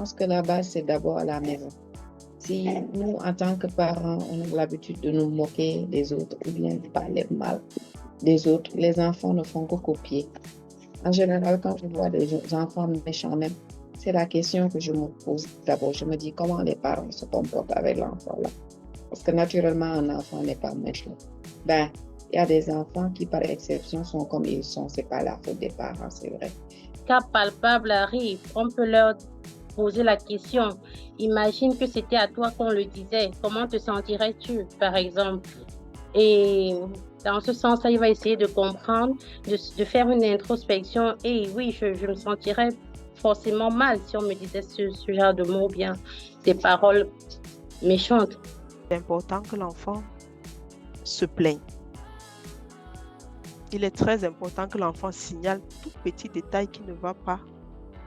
pense que la base, c'est d'abord à la maison. Si nous, en tant que parents, on a l'habitude de nous moquer des autres ou bien de parler mal des autres, les enfants ne font que copier. En général, quand je vois des enfants méchants même, c'est la question que je me pose d'abord. Je me dis comment les parents se comportent avec l'enfant là. Parce que naturellement, un enfant n'est pas méchant. Ben, il y a des enfants qui, par exception, sont comme ils sont. C'est pas la faute des parents, c'est vrai. Cas palpable arrive, on peut leur poser la question. Imagine que c'était à toi qu'on le disait. Comment te sentirais-tu, par exemple? Et dans ce sens-là, il va essayer de comprendre, de faire une introspection. Et oui, je me sentirais forcément mal si on me disait ce genre de mots, bien des paroles méchantes. C'est important que l'enfant se plaigne. Il est très important que l'enfant signale tout petit détail qui ne va pas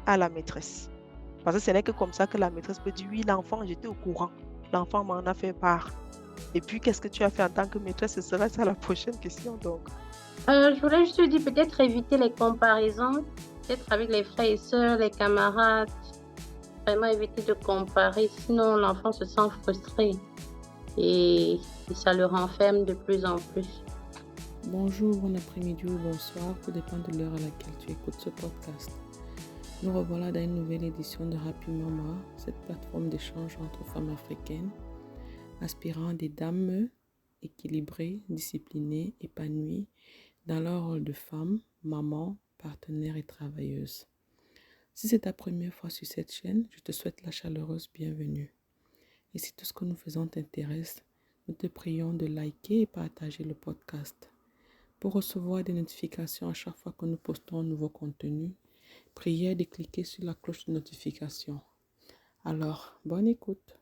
à la maîtresse. Parce que ce n'est que comme ça que la maîtresse peut dire, oui, l'enfant, j'étais au courant. L'enfant m'en a fait part. Et puis, qu'est-ce que tu as fait en tant que maîtresse? Ce sera ça la prochaine question, donc. Je voulais juste te dire, peut-être éviter les comparaisons, peut-être avec les frères et sœurs, les camarades, vraiment éviter de comparer, sinon l'enfant se sent frustré et ça le renferme de plus en plus. Bonjour, bon après-midi ou bonsoir, tout dépend de l'heure à laquelle tu écoutes ce podcast. Nous revoilà dans une nouvelle édition de Happy Mama, cette plateforme d'échange entre femmes africaines, aspirant à des dames équilibrées, disciplinées, épanouies dans leur rôle de femme, maman, partenaire et travailleuse. Si c'est ta première fois sur cette chaîne, je te souhaite la chaleureuse bienvenue. Et si tout ce que nous faisons t'intéresse, nous te prions de liker et partager le podcast. Pour recevoir des notifications à chaque fois que nous postons un nouveau contenu, priez de cliquer sur la cloche de notification. Alors, bonne écoute.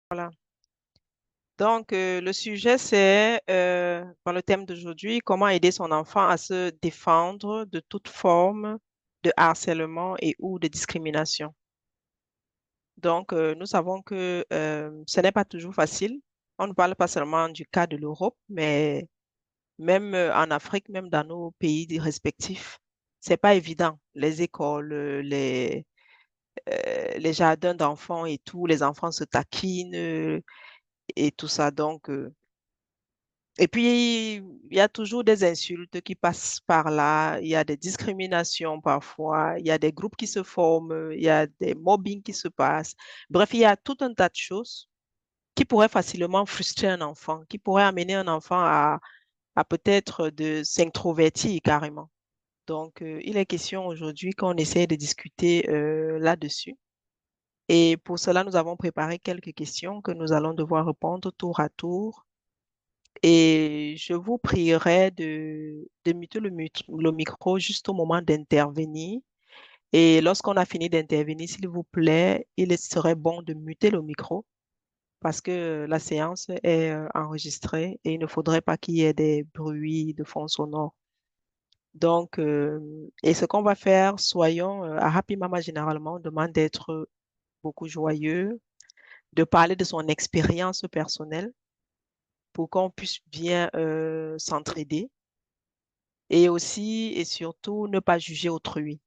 Voilà. Donc, le sujet, c'est, dans le thème d'aujourd'hui, comment aider son enfant à se défendre de toute forme de harcèlement et ou de discrimination. Donc, nous savons que ce n'est pas toujours facile. On ne parle pas seulement du cas de l'Europe, mais même en Afrique, même dans nos pays respectifs, c'est pas évident. Les écoles, les jardins d'enfants et tout, les enfants se taquinent et tout ça. Donc, et puis, il y a toujours des insultes qui passent par là, il y a des discriminations parfois, il y a des groupes qui se forment, il y a des mobbings qui se passent. Bref, il y a tout un tas de choses qui pourraient facilement frustrer un enfant, qui pourraient amener un enfant à peut-être de s'introvertir carrément. Donc, il est question aujourd'hui qu'on essaie de discuter là-dessus. Et pour cela, nous avons préparé quelques questions que nous allons devoir répondre tour à tour. Et je vous prierai de muter le micro juste au moment d'intervenir. Et lorsqu'on a fini d'intervenir, s'il vous plaît, il serait bon de muter le micro parce que la séance est enregistrée et il ne faudrait pas qu'il y ait des bruits de fond sonore. Donc, et ce qu'on va faire, soyons à Happy Mama généralement, on demande d'être beaucoup joyeux, de parler de son expérience personnelle pour qu'on puisse bien s'entraider et aussi et surtout ne pas juger autrui.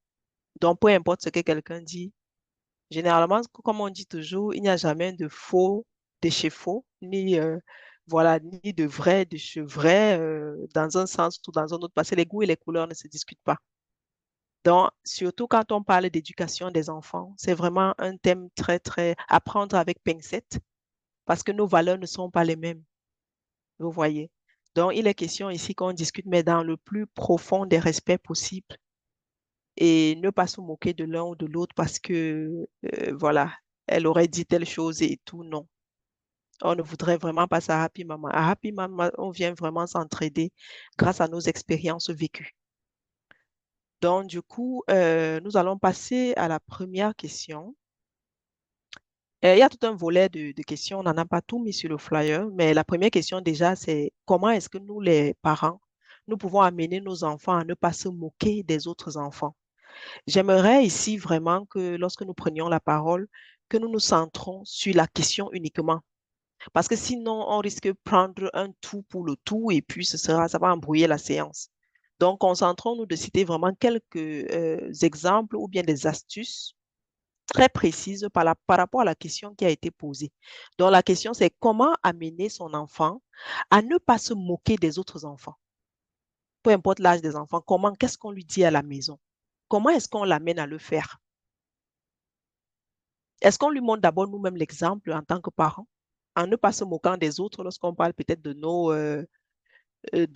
Donc, peu importe ce que quelqu'un dit, généralement, comme on dit toujours, il n'y a jamais de faux de chez faux, ni, voilà, ni de vrai de chez vrai, dans un sens ou dans un autre, parce que les goûts et les couleurs ne se discutent pas. Donc, surtout quand on parle d'éducation des enfants, c'est vraiment un thème très, très à prendre avec pincette, parce que nos valeurs ne sont pas les mêmes, vous voyez. Donc, il est question ici qu'on discute, mais dans le plus profond des respects possibles et ne pas se moquer de l'un ou de l'autre parce que, voilà, elle aurait dit telle chose et tout. Non, on ne voudrait vraiment pas ça à Happy Mama. À Happy Mama, on vient vraiment s'entraider grâce à nos expériences vécues. Donc, du coup, nous allons passer à la première question. Il y a tout un volet de questions, on n'en a pas tout mis sur le flyer, mais la première question déjà, c'est comment est-ce que nous, les parents, nous pouvons amener nos enfants à ne pas se moquer des autres enfants? J'aimerais ici vraiment que lorsque nous prenions la parole, que nous nous centrons sur la question uniquement. Parce que sinon, on risque de prendre un tout pour le tout et puis ça va embrouiller la séance. Donc, concentrons-nous de citer vraiment quelques exemples ou bien des astuces très précise par rapport à la question qui a été posée. Donc, la question, c'est comment amener son enfant à ne pas se moquer des autres enfants, peu importe l'âge des enfants. Qu'est-ce qu'on lui dit à la maison? Comment est-ce qu'on l'amène à le faire? Est-ce qu'on lui montre d'abord nous-mêmes l'exemple en tant que parents, en ne pas se moquant des autres lorsqu'on parle peut-être de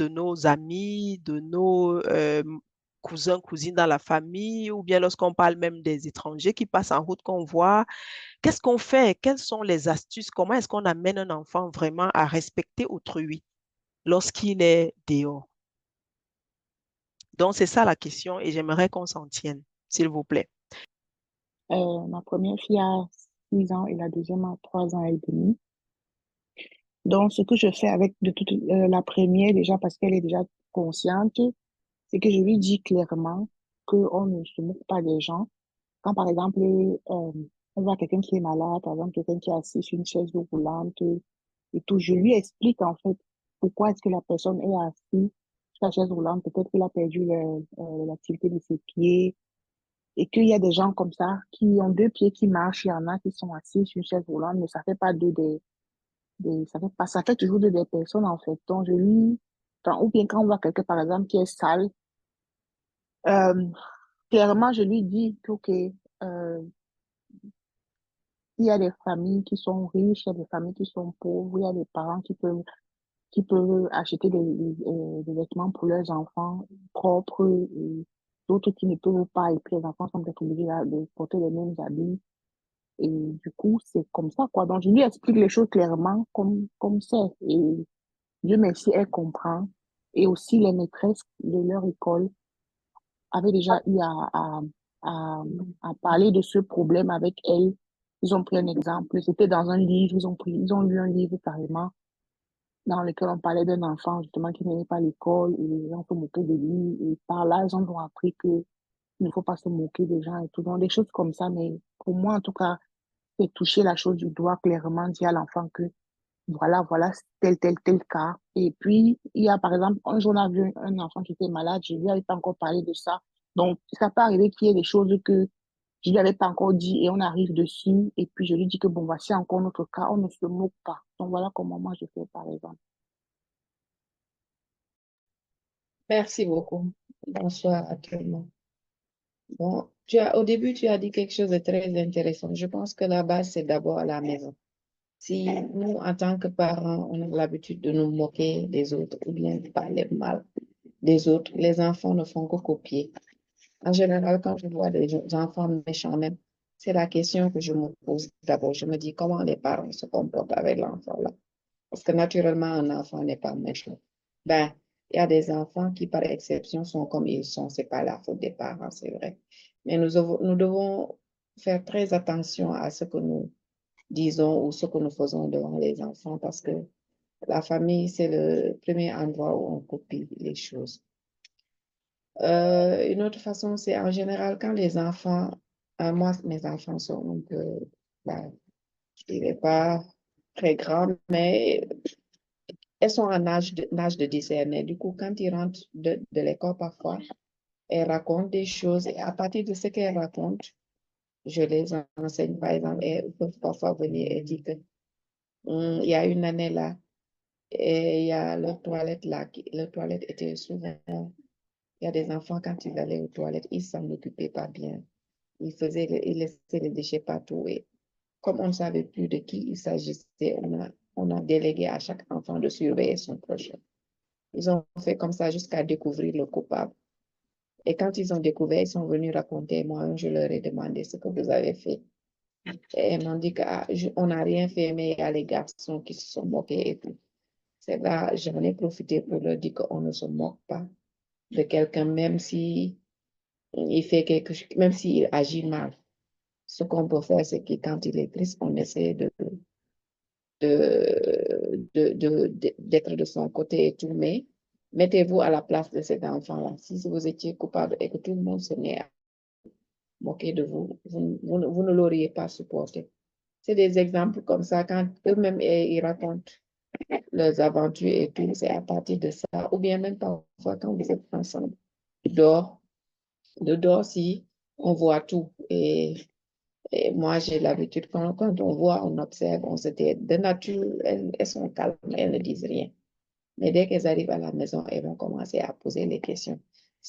nos amis, de nos cousins, cousines dans la famille, ou bien lorsqu'on parle même des étrangers qui passent en route qu'on voit? Qu'est-ce qu'on fait? Quelles sont les astuces? Comment est-ce qu'on amène un enfant vraiment à respecter autrui lorsqu'il est dehors? Donc, c'est ça la question et j'aimerais qu'on s'en tienne, s'il vous plaît. Ma première fille a 6 ans et la deuxième a 3 ans et demi. Donc, ce que je fais avec la première, déjà parce qu'elle est déjà consciente, c'est que je lui dis clairement qu'on ne se moque pas des gens. Quand, par exemple, on voit quelqu'un qui est malade, par exemple, quelqu'un qui est assis sur une chaise roulante et tout, je lui explique en fait pourquoi est-ce que la personne est assise sur la chaise roulante. Peut-être qu'il a perdu l'activité de ses pieds et qu'il y a des gens comme ça qui ont 2 pieds qui marchent. Il y en a qui sont assis sur une chaise roulante, mais ça fait pas ça fait pas, ça fait toujours des personnes en fait. Donc, ou bien quand on voit quelqu'un, par exemple, qui est sale, euh, clairement, je lui dis que, ok, il y a des familles qui sont riches, il y a des familles qui sont pauvres, il y a des parents qui peuvent acheter des vêtements pour leurs enfants propres et d'autres qui ne peuvent pas. Et puis les enfants sont peut-être obligés de porter les mêmes habits. Et du coup, c'est comme ça, quoi. Donc, je lui explique les choses clairement comme c'est. Et Dieu merci, elle comprend. Et aussi, les maîtresses de leur école avaient déjà eu à, à parler de ce problème avec elle. Ils ont pris un exemple. C'était dans un livre. Ils ont lu un livre carrément dans lequel on parlait d'un enfant, justement, qui n'allait pas à l'école et les gens se moquaient de lui. Et par là, ils ont appris que il ne faut pas se moquer des gens et tout. Donc, des choses comme ça. Mais pour moi, en tout cas, c'est toucher la chose du doigt clairement, dire à l'enfant que voilà, tel cas. Et puis, il y a par exemple, un jour, on a vu un enfant qui était malade, je lui avais pas encore parlé de ça. Donc, ça peut arriver qu'il y ait des choses que je lui avais pas encore dit et on arrive dessus. Et puis, je lui dis que bon, voici encore notre cas, on ne se moque pas. Donc, voilà comment moi je fais, par exemple. Merci beaucoup. Bonsoir à tout le monde. Bon, au début, tu as dit quelque chose de très intéressant. Je pense que la base, c'est d'abord à la maison. Si nous, en tant que parents, on a l'habitude de nous moquer des autres ou bien de parler mal des autres, les enfants ne font que copier. En général, quand je vois des enfants méchants même, c'est la question que je me pose d'abord. Je me dis comment les parents se comportent avec l'enfant là. Parce que naturellement, un enfant n'est pas méchant. Ben, il y a des enfants qui, par exception, sont comme ils sont. C'est pas la faute des parents, c'est vrai. Mais nous devons faire très attention à ce que nous disons ou ce que nous faisons devant les enfants parce que la famille, c'est le premier endroit où on copie les choses. Une autre façon, c'est en général quand les enfants, moi, mes enfants sont un peu, ben, je dirais pas très grands, mais elles sont en âge de discerner. Du coup, quand ils rentrent de l'école parfois, elles racontent des choses et à partir de ce qu'elles racontent, je les enseigne, par exemple, et elles peuvent parfois venir et dire que il y a une année là, et il y a leur toilette là, leur toilette était souvent, il y a des enfants quand ils allaient aux toilettes, ils s'en occupaient pas bien. Ils laissaient les déchets partout et comme on ne savait plus de qui il s'agissait, on a délégué à chaque enfant de surveiller son prochain. Ils ont fait comme ça jusqu'à découvrir le coupable. Et quand ils ont découvert, ils sont venus raconter. Moi, je leur ai demandé ce que vous avez fait. Et ils m'ont dit qu'on n'a rien fait, mais il y a les garçons qui se sont moqués et tout. C'est là, j'en ai profité pour leur dire qu'on ne se moque pas de quelqu'un, même si il fait quelque chose, même s'il agit mal. Ce qu'on peut faire, c'est que quand il est triste, on essaie d'être de son côté et tout, mais mettez-vous à la place de cet enfant-là. Si vous étiez coupable et que tout le monde se met à moquer de vous, vous ne l'auriez pas supporté. C'est des exemples comme ça, quand eux-mêmes ils racontent leurs aventures et tout, c'est à partir de ça, ou bien même parfois quand vous êtes ensemble, dehors, si on voit tout et Et moi, j'ai l'habitude, quand on voit, on observe, on se dit, de nature, elles sont calmes, elles ne disent rien. Mais dès qu'elles arrivent à la maison, elles vont commencer à poser les questions.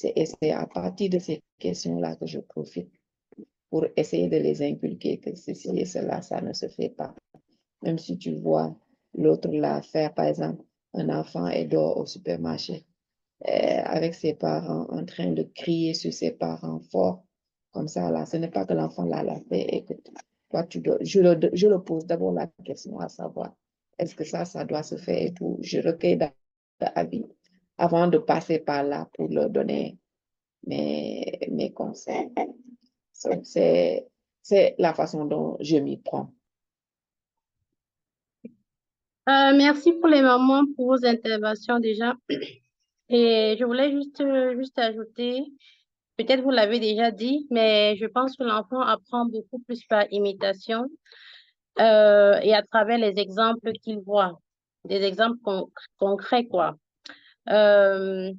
Et c'est à partir de ces questions-là que je profite pour essayer de les inculquer que ceci et cela, ça ne se fait pas. Même si tu vois l'autre là faire, par exemple, un enfant et dort au supermarché avec ses parents en train de crier sur ses parents fort, comme ça, là, ce n'est pas que l'enfant là l'a fait et que toi, tu dois, je le pose d'abord la question à savoir, est-ce que ça doit se faire et tout. Je recueille d'avis avant de passer par là pour leur donner mes conseils. So, c'est la façon dont je m'y prends. Merci pour les mamans, pour vos interventions déjà. Et je voulais juste ajouter, peut-être vous l'avez déjà dit, mais je pense que l'enfant apprend beaucoup plus par imitation et à travers les exemples qu'il voit, des exemples concrets, quoi. Euh,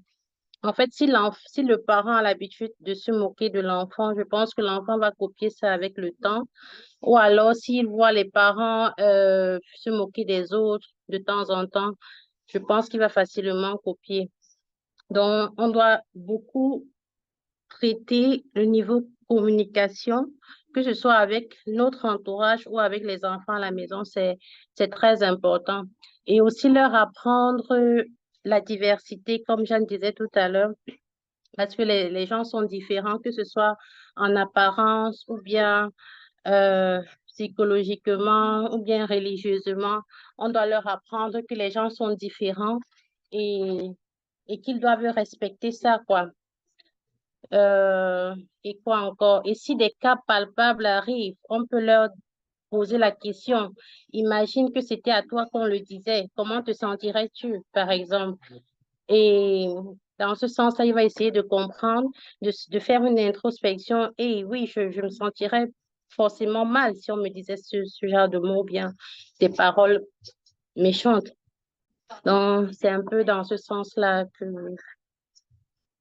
En fait, si le parent a l'habitude de se moquer de l'enfant, je pense que l'enfant va copier ça avec le temps. Ou alors, s'il voit les parents se moquer des autres de temps en temps, je pense qu'il va facilement copier. Donc, on doit beaucoup traiter le niveau communication, que ce soit avec notre entourage ou avec les enfants à la maison, c'est très important. Et aussi leur apprendre la diversité, comme Jeanne disait tout à l'heure, parce que les gens sont différents, que ce soit en apparence ou bien psychologiquement ou bien religieusement. On doit leur apprendre que les gens sont différents et, et qu'ils doivent respecter ça, quoi. Euh, et quoi encore? Et si des cas palpables arrivent, on peut leur poser la question. Imagine que c'était à toi qu'on le disait. Comment te sentirais-tu, par exemple? Et dans ce sens-là, il va essayer de comprendre, de faire une introspection. Et oui, je me sentirais forcément mal si on me disait ce genre de mots, bien des paroles méchantes. Donc, c'est un peu dans ce sens-là que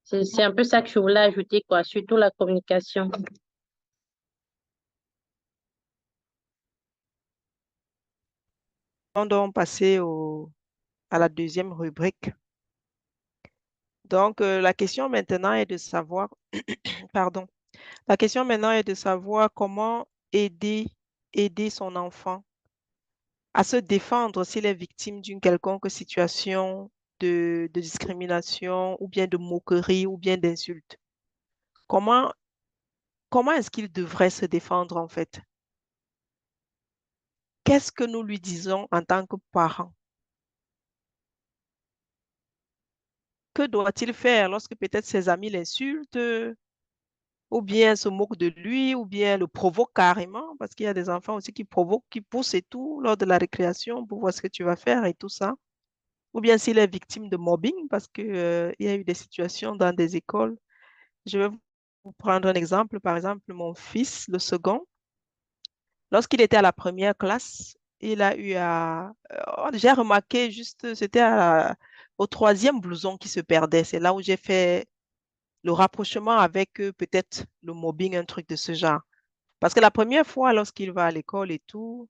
c'est un peu ça que je voulais ajouter, quoi, surtout la communication. On doit passer à la deuxième rubrique. Donc, la question maintenant est de savoir, pardon, la question maintenant est de savoir comment aider son enfant à se défendre s'il est victime d'une quelconque situation de discrimination ou bien de moquerie ou bien d'insulte. Comment, comment est-ce qu'il devrait se défendre en fait? Qu'est-ce que nous lui disons en tant que parents? Que doit-il faire lorsque peut-être ses amis l'insultent ou bien se moquent de lui ou bien le provoquent carrément? Parce qu'il y a des enfants aussi qui provoquent, qui poussent et tout lors de la récréation pour voir ce que tu vas faire et tout ça. Ou bien s'il est victime de mobbing, parce que, il y a eu des situations dans des écoles. Je vais vous prendre un exemple. Par exemple, mon fils, le second, lorsqu'il était à la première classe, il a eu à... j'ai remarqué juste, c'était au troisième blouson qui se perdait. C'est là où j'ai fait le rapprochement avec peut-être le mobbing, un truc de ce genre. Parce que la première fois, lorsqu'il va à l'école et tout,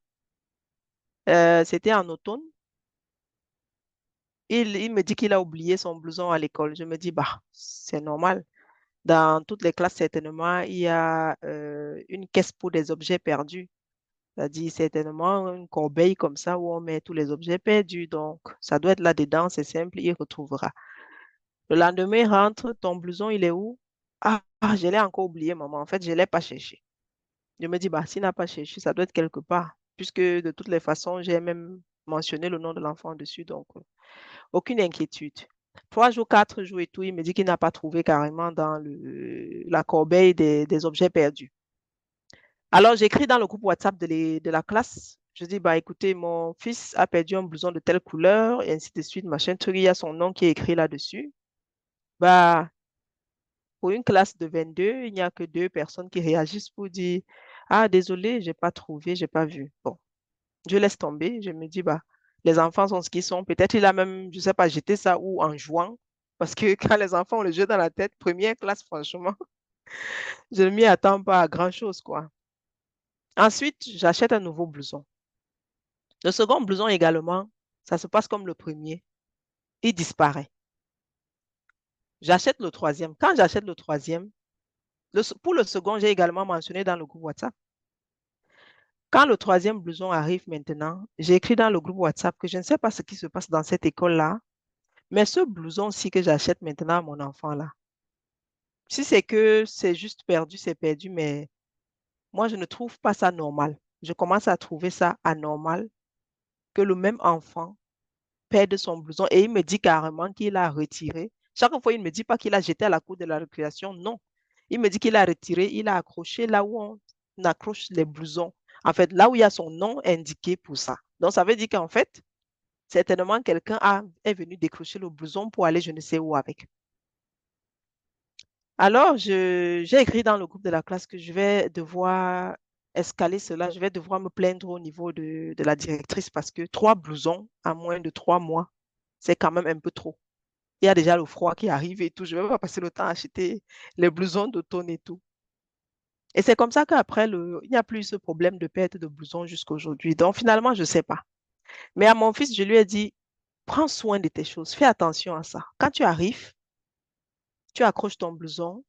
c'était en automne. Il me dit qu'il a oublié son blouson à l'école. Je me dis, bah, c'est normal. Dans toutes les classes, certainement, il y a une caisse pour des objets perdus. C'est-à-dire certainement une corbeille comme ça où on met tous les objets perdus. Donc, ça doit être là-dedans, c'est simple, il retrouvera. Le lendemain, il rentre, ton blouson, il est où? Je l'ai encore oublié, maman. En fait, je ne l'ai pas cherché. Je me dis, bah, s'il n'a pas cherché, ça doit être quelque part. Puisque de toutes les façons, j'ai même mentionné le nom de l'enfant dessus. Donc, aucune inquiétude. 3 jours, 4 jours et tout, il me dit qu'il n'a pas trouvé carrément dans la corbeille des objets perdus. Alors, j'écris dans le groupe WhatsApp de la classe. Je dis, bah, écoutez, mon fils a perdu un blouson de telle couleur, et ainsi de suite, machin truc. Il y a son nom qui est écrit là-dessus. Bah, pour une classe de 22, il n'y a que 2 personnes qui réagissent pour dire, ah, désolé, j'ai pas trouvé, j'ai pas vu. Bon, je laisse tomber. Je me dis, bah, les enfants sont ce qu'ils sont. Peut-être il a même, je sais pas, jeté ça ou en jouant. Parce que quand les enfants ont le jeu dans la tête, première classe, franchement, je ne m'y attends pas à grand-chose, quoi. Ensuite, j'achète un nouveau blouson. Le second blouson également, ça se passe comme le premier. Il disparaît. J'achète le troisième. Quand j'achète le troisième, pour le second, j'ai également mentionné dans le groupe WhatsApp. Quand le troisième blouson arrive maintenant, j'ai écrit dans le groupe WhatsApp que je ne sais pas ce qui se passe dans cette école-là, mais ce blouson-ci que j'achète maintenant à mon enfant-là, si c'est que c'est juste perdu, c'est perdu, mais moi, je ne trouve pas ça normal. Je commence à trouver ça anormal que le même enfant perde son blouson et il me dit carrément qu'il a retiré. Chaque fois, il ne me dit pas qu'il a jeté à la cour de la récréation, non. Il me dit qu'il a retiré, il a accroché là où on accroche les blousons. En fait, là où il y a son nom indiqué pour ça. Donc, ça veut dire qu'en fait, certainement, quelqu'un est venu décrocher le blouson pour aller je ne sais où avec. Alors, j'ai écrit dans le groupe de la classe que je vais devoir escaler cela, je vais devoir me plaindre au niveau de la directrice parce que 3 blousons en moins de 3 mois, c'est quand même un peu trop. Il y a déjà le froid qui arrive et tout. Je ne vais pas passer le temps à acheter les blousons d'automne et tout. Et c'est comme ça qu'après, il n'y a plus ce problème de perte de blousons jusqu'à aujourd'hui. Donc, finalement, je ne sais pas. Mais à mon fils, je lui ai dit, prends soin de tes choses, fais attention à ça. Quand tu arrives, tu accroches ton blouson.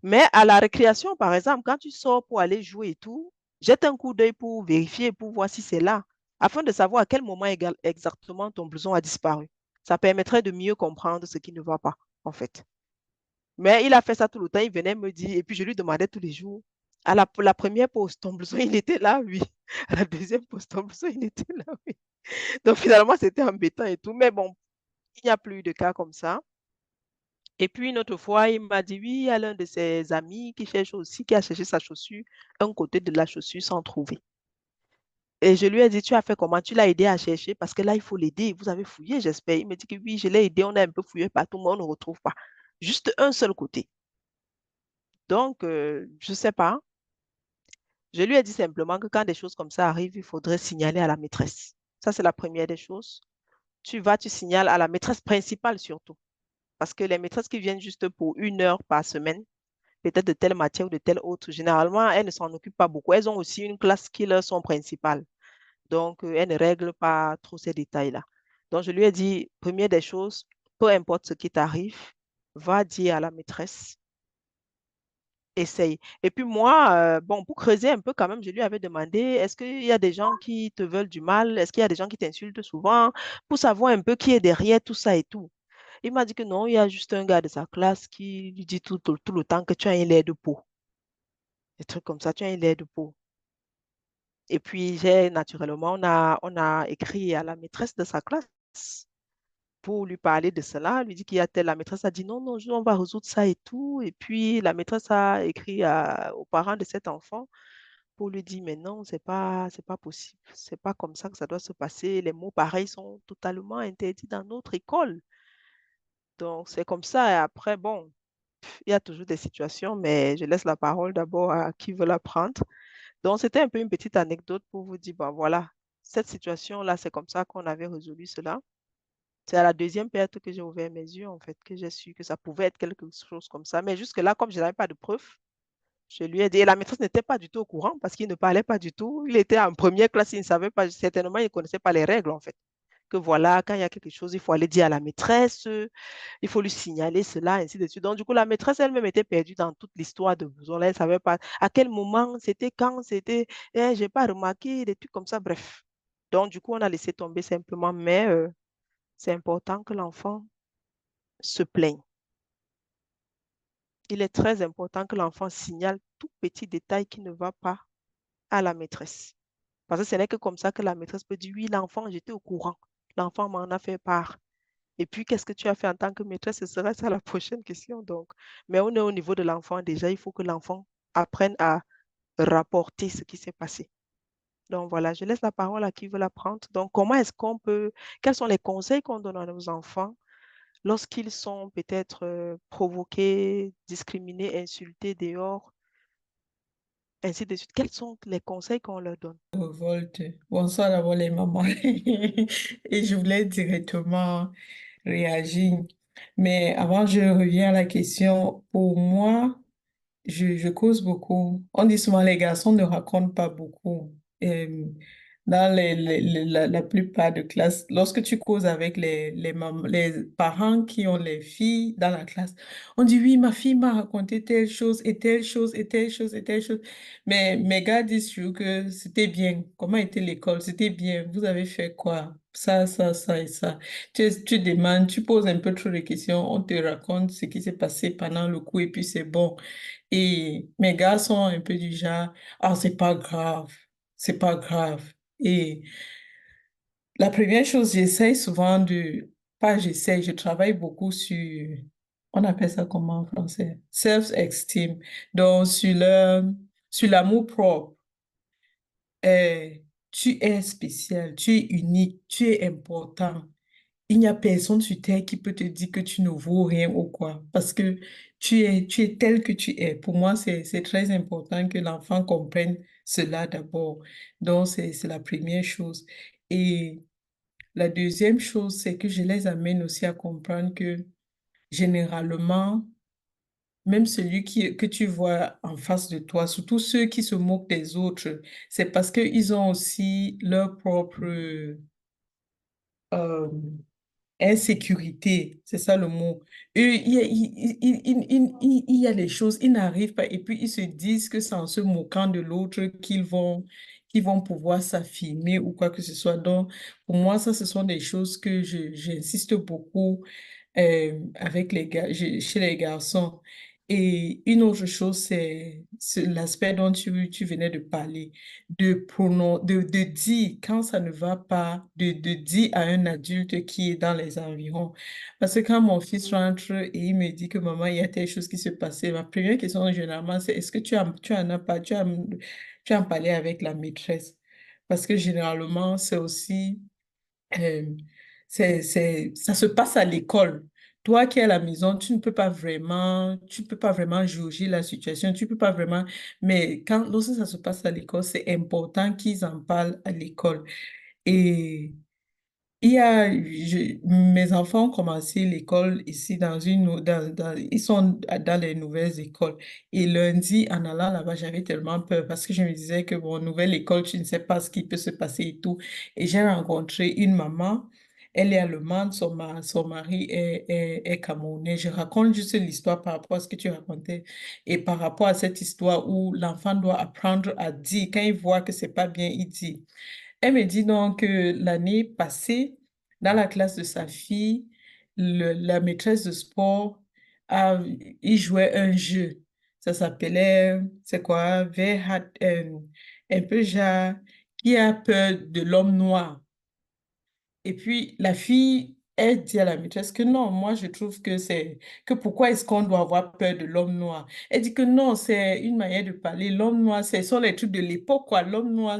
Mais à la récréation, par exemple, quand tu sors pour aller jouer et tout, jette un coup d'œil pour vérifier, pour voir si c'est là, afin de savoir à quel moment exactement ton blouson a disparu. Ça permettrait de mieux comprendre ce qui ne va pas, en fait. Mais il a fait ça tout le temps. Il venait me dire, et puis je lui demandais tous les jours. La première pause, ton blouson, il était là, oui. À la deuxième pause, ton blouson, il était là, oui. Donc finalement, c'était embêtant et tout. Mais bon, il n'y a plus de cas comme ça. Et puis une autre fois, il m'a dit, oui, il y a l'un de ses amis qui cherche aussi, qui a cherché sa chaussure, un côté de la chaussure sans trouver. Et je lui ai dit, tu as fait comment? Tu l'as aidé à chercher? Parce que là, il faut l'aider. Vous avez fouillé, j'espère. Il me dit que oui, je l'ai aidé. On a un peu fouillé partout, mais on ne retrouve pas. Juste un seul côté. Donc, je ne sais pas. Je lui ai dit simplement que quand des choses comme ça arrivent, il faudrait signaler à la maîtresse. Ça, c'est la première des choses. Tu signales à la maîtresse principale surtout. Parce que les maîtresses qui viennent juste pour 1 heure par semaine, peut-être de telle matière ou de telle autre, généralement, elles ne s'en occupent pas beaucoup. Elles ont aussi une classe qui leur sont principales. Donc, elles ne règlent pas trop ces détails-là. Donc, je lui ai dit, première des choses, peu importe ce qui t'arrive, va dire à la maîtresse, essaye. Et puis moi, bon, pour creuser un peu quand même, je lui avais demandé, est-ce qu'il y a des gens qui te veulent du mal? Est-ce qu'il y a des gens qui t'insultent souvent? Pour savoir un peu qui est derrière tout ça et tout. Il m'a dit que non, il y a juste un gars de sa classe qui lui dit tout le temps que tu as un lait de peau. Des trucs comme ça, tu as un lait de peau. Et puis, naturellement, on a écrit à la maîtresse de sa classe pour lui parler de cela, lui dit qu'il y a tel. La maîtresse a dit non, non, on va résoudre ça et tout. Et puis, la maîtresse a écrit aux parents de cet enfant pour lui dire, mais non, c'est pas possible. C'est pas comme ça que ça doit se passer. Les mots pareils sont totalement interdits dans notre école. Donc, c'est comme ça. Et après, bon, il y a toujours des situations, mais je laisse la parole d'abord à qui veut la prendre. Donc, c'était un peu une petite anecdote pour vous dire, ben voilà, cette situation-là, c'est comme ça qu'on avait résolu cela. C'est à la deuxième perte que j'ai ouvert mes yeux, en fait, que j'ai su que ça pouvait être quelque chose comme ça. Mais jusque-là, comme je n'avais pas de preuves, je lui ai dit, et la maîtresse n'était pas du tout au courant parce qu'il ne parlait pas du tout. Il était en première classe, il ne savait pas, certainement, il ne connaissait pas les règles, en fait. Que voilà, quand il y a quelque chose, il faut aller dire à la maîtresse, il faut lui signaler cela, ainsi de suite. Donc, du coup, la maîtresse elle-même était perdue dans toute l'histoire de besoin. Elle ne savait pas à quel moment, c'était quand, c'était, je n'ai pas remarqué, des trucs comme ça, bref. Donc, du coup, on a laissé tomber simplement, mais c'est important que l'enfant se plaigne. Il est très important que l'enfant signale tout petit détail qui ne va pas à la maîtresse. Parce que ce n'est que comme ça que la maîtresse peut dire, oui, l'enfant, j'étais au courant. L'enfant m'en a fait part. Et puis, qu'est-ce que tu as fait en tant que maîtresse? Ce sera ça la prochaine question. Donc. Mais on est au niveau de l'enfant déjà. Il faut que l'enfant apprenne à rapporter ce qui s'est passé. Donc voilà, je laisse la parole à qui veut la prendre. Donc, quels sont les conseils qu'on donne à nos enfants lorsqu'ils sont peut-être provoqués, discriminés, insultés dehors, ainsi de suite? Quels sont les conseils qu'on leur donne? Révolte. Bonsoir d'abord les mamans. Et je voulais directement réagir. Mais avant, je reviens à la question. Pour moi, je cause beaucoup. On dit souvent les garçons ne racontent pas beaucoup. Dans la plupart de classes, lorsque tu causes avec les parents qui ont les filles dans la classe, on dit oui, ma fille m'a raconté telle chose et telle chose et telle chose et telle chose. Mais mes gars disent toujours que c'était bien. Comment était l'école? C'était bien. Vous avez fait quoi? Ça et ça. Tu demandes, tu poses un peu trop de questions, on te raconte ce qui s'est passé pendant le cours et puis c'est bon. Et mes gars sont un peu du genre, ah, c'est pas grave. Et la première chose, j'essaie souvent pas j'essaie, je travaille beaucoup sur, on appelle ça comment en français? Self-esteem. Donc, sur l'amour propre. Euh, Tu es spécial, tu es unique, tu es important. Il n'y a personne sur Terre qui peut te dire que tu ne vaux rien ou quoi, parce que tu es tel que tu es. Pour moi, c'est très important que l'enfant comprenne cela d'abord. Donc, c'est la première chose. Et la deuxième chose, c'est que je les amène aussi à comprendre que généralement, même que tu vois en face de toi, surtout ceux qui se moquent des autres, c'est parce qu'ils ont aussi leur propre euh, insécurité, c'est ça le mot. Eux, il y a les choses, ils n'arrivent pas, et puis ils se disent que c'est en se moquant de l'autre qu'ils vont pouvoir s'affirmer ou quoi que ce soit. Donc, pour moi, ça, ce sont des choses que j'insiste beaucoup avec chez les garçons. Et une autre chose, c'est l'aspect dont tu venais de parler, de dire quand ça ne va pas, de dire à un adulte qui est dans les environs. Parce que quand mon fils rentre et il me dit que maman, il y a telle chose qui se passait, ma première question généralement, c'est est-ce que tu en as pas, tu as en parlé avec la maîtresse? Parce que généralement, c'est aussi euh, ça se passe à l'école. Toi qui es à la maison, tu ne peux pas vraiment juger la situation, tu peux pas vraiment, mais lorsque ça se passe à l'école, c'est important qu'ils en parlent à l'école. Et mes enfants ont commencé l'école ici ils sont dans les nouvelles écoles. Et lundi, en allant là-bas, j'avais tellement peur parce que je me disais que bon, nouvelle école, tu ne sais pas ce qui peut se passer et tout. Et j'ai rencontré une maman, elle est allemande, son mari est camerounais. Je raconte juste l'histoire par rapport à ce que tu racontais et par rapport à cette histoire où l'enfant doit apprendre à dire, quand il voit que c'est pas bien, il dit. Elle me dit donc que l'année passée, dans la classe de sa fille, la maîtresse de sport il jouait un jeu. Ça s'appelait, c'est quoi? Un peu genre, qui a peur de l'homme noir. Et puis, la fille, elle dit à la maîtresse que non, moi, je trouve que pourquoi est-ce qu'on doit avoir peur de l'homme noir? Elle dit que non, c'est une manière de parler. L'homme noir, ce sont les trucs de l'époque, quoi. L'homme noir,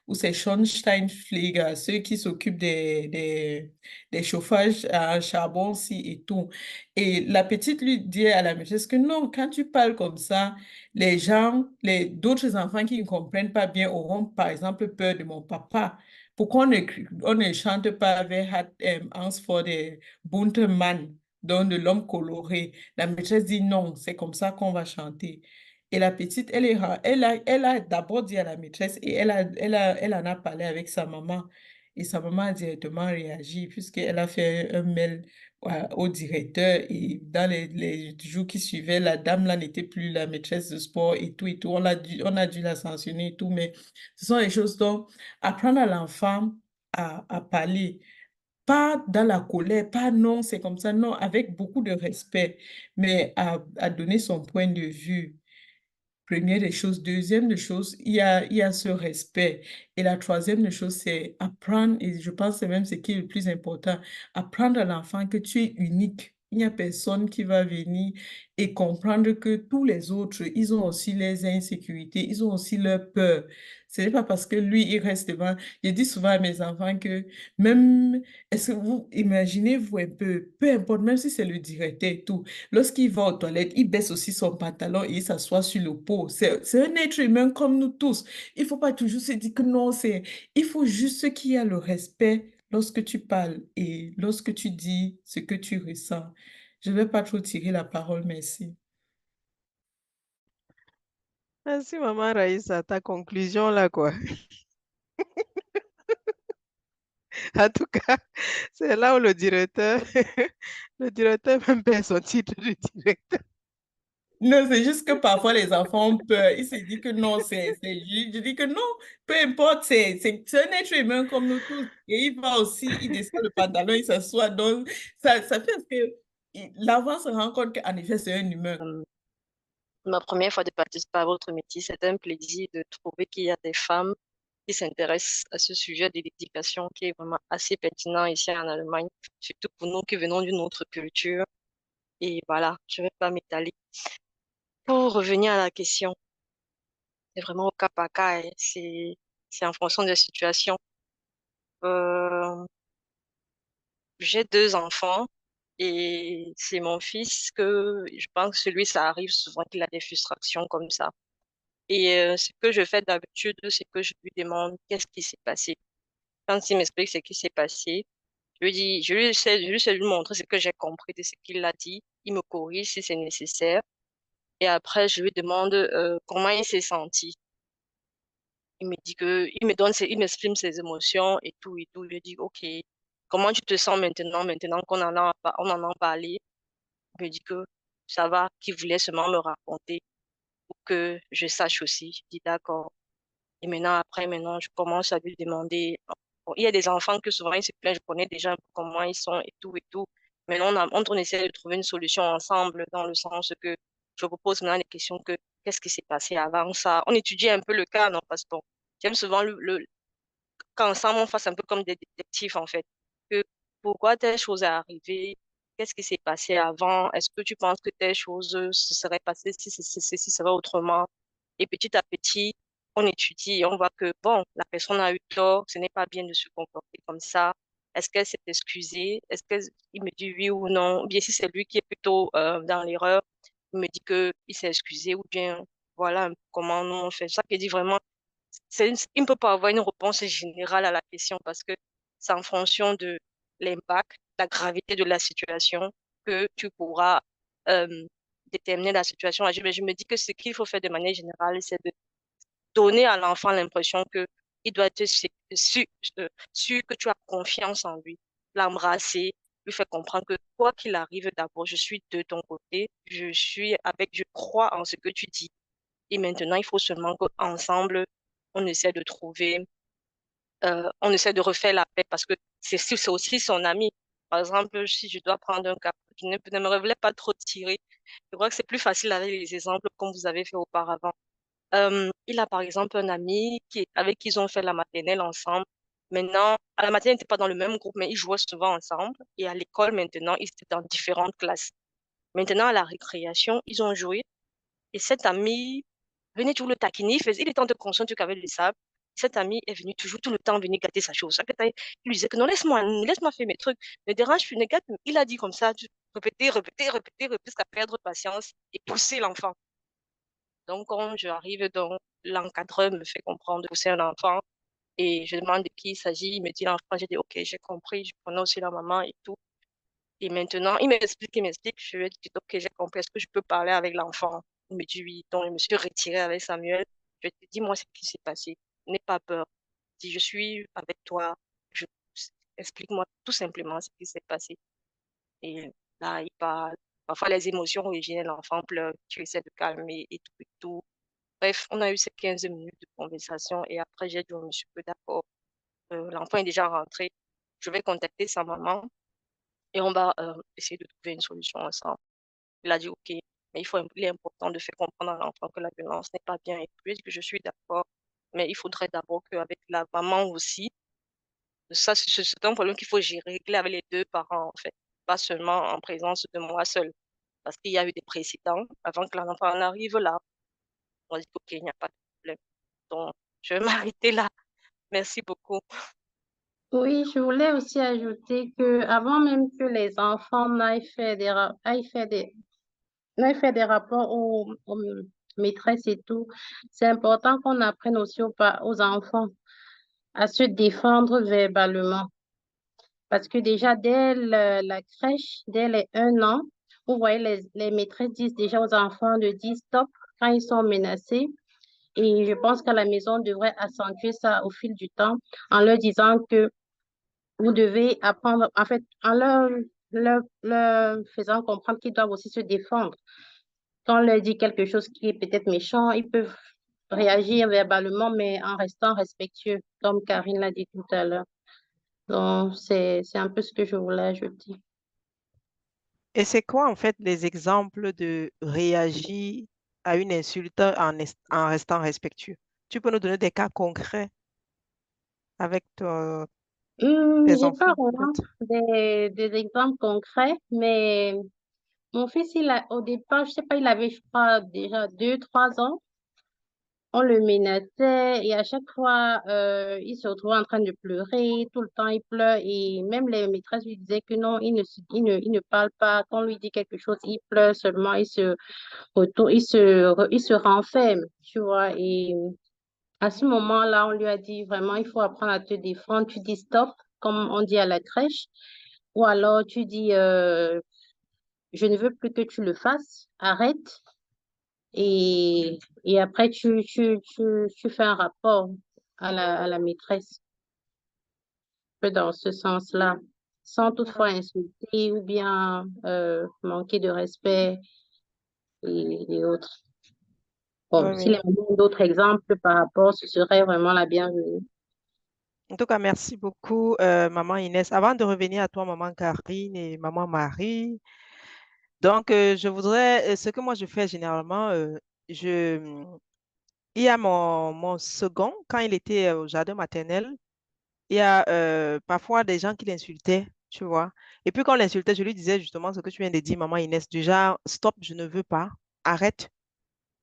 ou c'est Schornsteinfeger, ceux qui s'occupent des chauffages à charbon, si et tout. Et la petite lui dit à la maîtresse que non, quand tu parles comme ça, d'autres enfants qui ne comprennent pas bien auront, par exemple, peur de mon papa. Pourquoi on ne chante pas Wer hat Angst vor der bunten Mann, donc de l'homme coloré? La maîtresse dit non, c'est comme ça qu'on va chanter. Et la petite, elle a d'abord dit à la maîtresse et elle en a parlé avec sa maman. Et sa maman a directement réagi puisqu'elle a fait un mail au directeur et dans les jours qui suivaient, la dame là n'était plus la maîtresse de sport et tout et tout. On a dû la sanctionner et tout, mais ce sont les choses dont apprendre à l'enfant à parler, pas dans la colère, pas non, c'est comme ça, non, avec beaucoup de respect, mais à donner son point de vue. Première des choses. Deuxième des choses, il y a ce respect. Et la troisième des choses, c'est apprendre, et je pense que c'est même ce qui est le plus important, apprendre à l'enfant que tu es unique. Il n'y a personne qui va venir et comprendre que tous les autres, ils ont aussi les insécurités, ils ont aussi leurs peurs. Ce n'est pas parce que lui, il reste devant. Je dis souvent à mes enfants que même, est-ce que vous imaginez-vous un peu importe, même si c'est le directeur et tout, lorsqu'il va aux toilettes, il baisse aussi son pantalon et il s'assoit sur le pot. C'est un être humain comme nous tous. Il ne faut pas toujours se dire que non, il faut juste qu'il y ait le respect lorsque tu parles et lorsque tu dis ce que tu ressens. Je ne vais pas trop tirer la parole, merci. Merci, maman Raïssa, ta conclusion là, quoi. En tout cas, c'est là où le directeur, le directeur même perd son titre de directeur. Non, c'est juste que parfois les enfants ont peur. Ils se disent que non, c'est juste. Je dis que non, peu importe, c'est un être humain comme nous tous. Et il va aussi, il descend le pantalon, il s'assoit. Donc, ça fait que l'enfant se rend compte qu'en effet, c'est un humain. Ma première fois de participer à votre métier, c'est un plaisir de trouver qu'il y a des femmes qui s'intéressent à ce sujet de l'éducation qui est vraiment assez pertinent ici en Allemagne, surtout pour nous qui venons d'une autre culture. Et voilà, je ne vais pas m'étaler. Pour revenir à la question, c'est vraiment au cas par cas, hein. C'est en fonction de la situation. Euh, j'ai 2 enfants et c'est mon fils que je pense que lui, ça arrive souvent qu'il a des frustrations comme ça. Et ce que je fais d'habitude, c'est que je lui demande qu'est-ce qui s'est passé. Quand il m'explique ce qui s'est passé, je lui dis, je lui sais lui montrer ce que j'ai compris de ce qu'il a dit. Il me corrige si c'est nécessaire. Et après, je lui demande comment il s'est senti. Il me dit que, il m'exprime ses émotions et tout et tout. Je lui dis, OK, comment tu te sens maintenant on en a parlé? Il me dit que ça va, qu'il voulait seulement me raconter pour que je sache aussi. Je dis, d'accord. Et maintenant, je commence à lui demander. Bon, il y a des enfants que souvent ils se plaignent, je connais déjà un peu comment ils sont et tout et tout. Maintenant, on essaie de trouver une solution ensemble dans le sens que je vous pose maintenant les questions que qu'est-ce qui s'est passé avant ça? On étudie un peu le cas, non? Parce que bon, j'aime souvent qu'ensemble on fasse un peu comme des détectives en fait. Que pourquoi telle chose est arrivée? Qu'est-ce qui s'est passé avant? Est-ce que tu penses que telle chose se serait passée si ça va autrement? Et petit à petit, on étudie et on voit que, bon, la personne a eu tort, ce n'est pas bien de se comporter comme ça. Est-ce qu'elle s'est excusée? Est-ce qu'il me dit oui ou non? Ou bien si c'est lui qui est plutôt dans l'erreur, il me dit qu'il s'est excusé ou bien voilà comment nous on fait. Ça qui dit vraiment, il ne peut pas avoir une réponse générale à la question parce que c'est en fonction de l'impact, la gravité de la situation que tu pourras euh, déterminer la situation. Mais je me dis que ce qu'il faut faire de manière générale, c'est de donner à l'enfant l'impression que il doit être sûr que tu as confiance en lui, l'embrasser, lui faire comprendre que quoi qu'il arrive, d'abord, je suis de ton côté, je crois en ce que tu dis. Et maintenant, il faut seulement qu'ensemble, on essaie de trouver, on essaie de refaire la paix parce que c'est aussi son ami. Par exemple, si je dois prendre un cas, je ne me voulais pas trop tirer. Je crois que c'est plus facile avec les exemples comme vous avez fait auparavant. Il a par exemple un ami avec qui ils ont fait la maternelle ensemble. Maintenant, à la maternelle, ils n'étaient pas dans le même groupe, mais ils jouaient souvent ensemble. Et à l'école, maintenant, ils étaient dans différentes classes. Maintenant, à la récréation, ils ont joué. Et cet ami venait toujours le taquiner. Il était en train de construire un truc avec le sable. Cet ami est venu toujours tout le temps venir gâter sa chose. Il lui disait que non, laisse-moi faire mes trucs. Ne dérange plus, ne gâte. Il a dit comme ça, répéter, jusqu'à perdre patience et pousser l'enfant. Donc, quand j'arrive, donc, l'encadreur me fait comprendre que c'est un enfant et je demande de qui il s'agit. Il me dit l'enfant, j'ai dit, OK, j'ai compris, je connais aussi la maman et tout. Et maintenant, il m'explique. Je lui ai dit, OK, j'ai compris, est-ce que je peux parler avec l'enfant? Il me dit oui. Donc, je me suis retirée avec Samuel. Je lui ai dit, dis-moi ce qui s'est passé. N'aie pas peur. Si je suis avec toi, je... explique-moi tout simplement ce qui s'est passé. Et là, il parle. Parfois, les émotions reviennent, l'enfant pleure, tu essaies de calmer et tout et tout. Bref, on a eu ces 15 minutes de conversation et après, j'ai dit au monsieur que d'accord, l'enfant est déjà rentré. Je vais contacter sa maman et on va essayer de trouver une solution ensemble. Il a dit OK, mais il est important de faire comprendre à l'enfant que la violence n'est pas bien et puis que je suis d'accord, mais il faudrait d'abord qu'avec la maman aussi, ça, c'est un problème qu'il faut régler avec les 2 parents en fait, pas seulement en présence de moi seule, parce qu'il y a eu des précédents avant que l'enfant en arrive là. On dit OK, il n'y a pas de problème. Donc, je vais m'arrêter là. Merci beaucoup. Oui, je voulais aussi ajouter que avant même que les enfants n'aillent faire des rapports aux maîtresses et tout, c'est important qu'on apprenne aussi aux enfants à se défendre verbalement. Parce que déjà, dès la crèche, dès les 1 an, vous voyez, les maîtresses disent déjà aux enfants de dire stop quand ils sont menacés. Et je pense qu'à la maison, on devrait accentuer ça au fil du temps en leur disant que vous devez apprendre, en fait, en leur faisant comprendre qu'ils doivent aussi se défendre. Quand on leur dit quelque chose qui est peut-être méchant, ils peuvent réagir verbalement, mais en restant respectueux, comme Karine l'a dit tout à l'heure. Donc, c'est un peu ce que je voulais ajouter. Et c'est quoi, en fait, les exemples de réagir à une insulte en restant respectueux? Tu peux nous donner des cas concrets avec tes J'ai pas enfants, vraiment peut-être? des exemples concrets, mais mon fils, au départ, je sais pas, il avait, je crois, déjà 2, 3 ans. On le menaçait et à chaque fois, il se retrouvait en train de pleurer. Tout le temps, il pleure et même les maîtresses lui disaient que non, il ne parle pas. Quand on lui dit quelque chose, il pleure seulement, il se renferme, tu vois. Et à ce moment-là, on lui a dit vraiment, il faut apprendre à te défendre. Tu dis stop, comme on dit à la crèche, ou alors tu dis, je ne veux plus que tu le fasses, arrête. Et après, tu fais un rapport à la maîtresse, un peu dans ce sens-là, sans toutefois insulter ou bien manquer de respect et autres. Oui, Bon, s'il y oui. a d'autres exemples par rapport, ce serait vraiment la bienvenue. En tout cas, merci beaucoup, maman Inès. Avant de revenir à toi, maman Karine et maman Marie, donc je voudrais, ce que moi je fais généralement, je, il y a mon second, quand il était au jardin maternel, il y a parfois des gens qui l'insultaient, tu vois. Et puis quand on l'insultait, je lui disais justement ce que tu viens de dire, maman Inès, du genre, stop, je ne veux pas, arrête,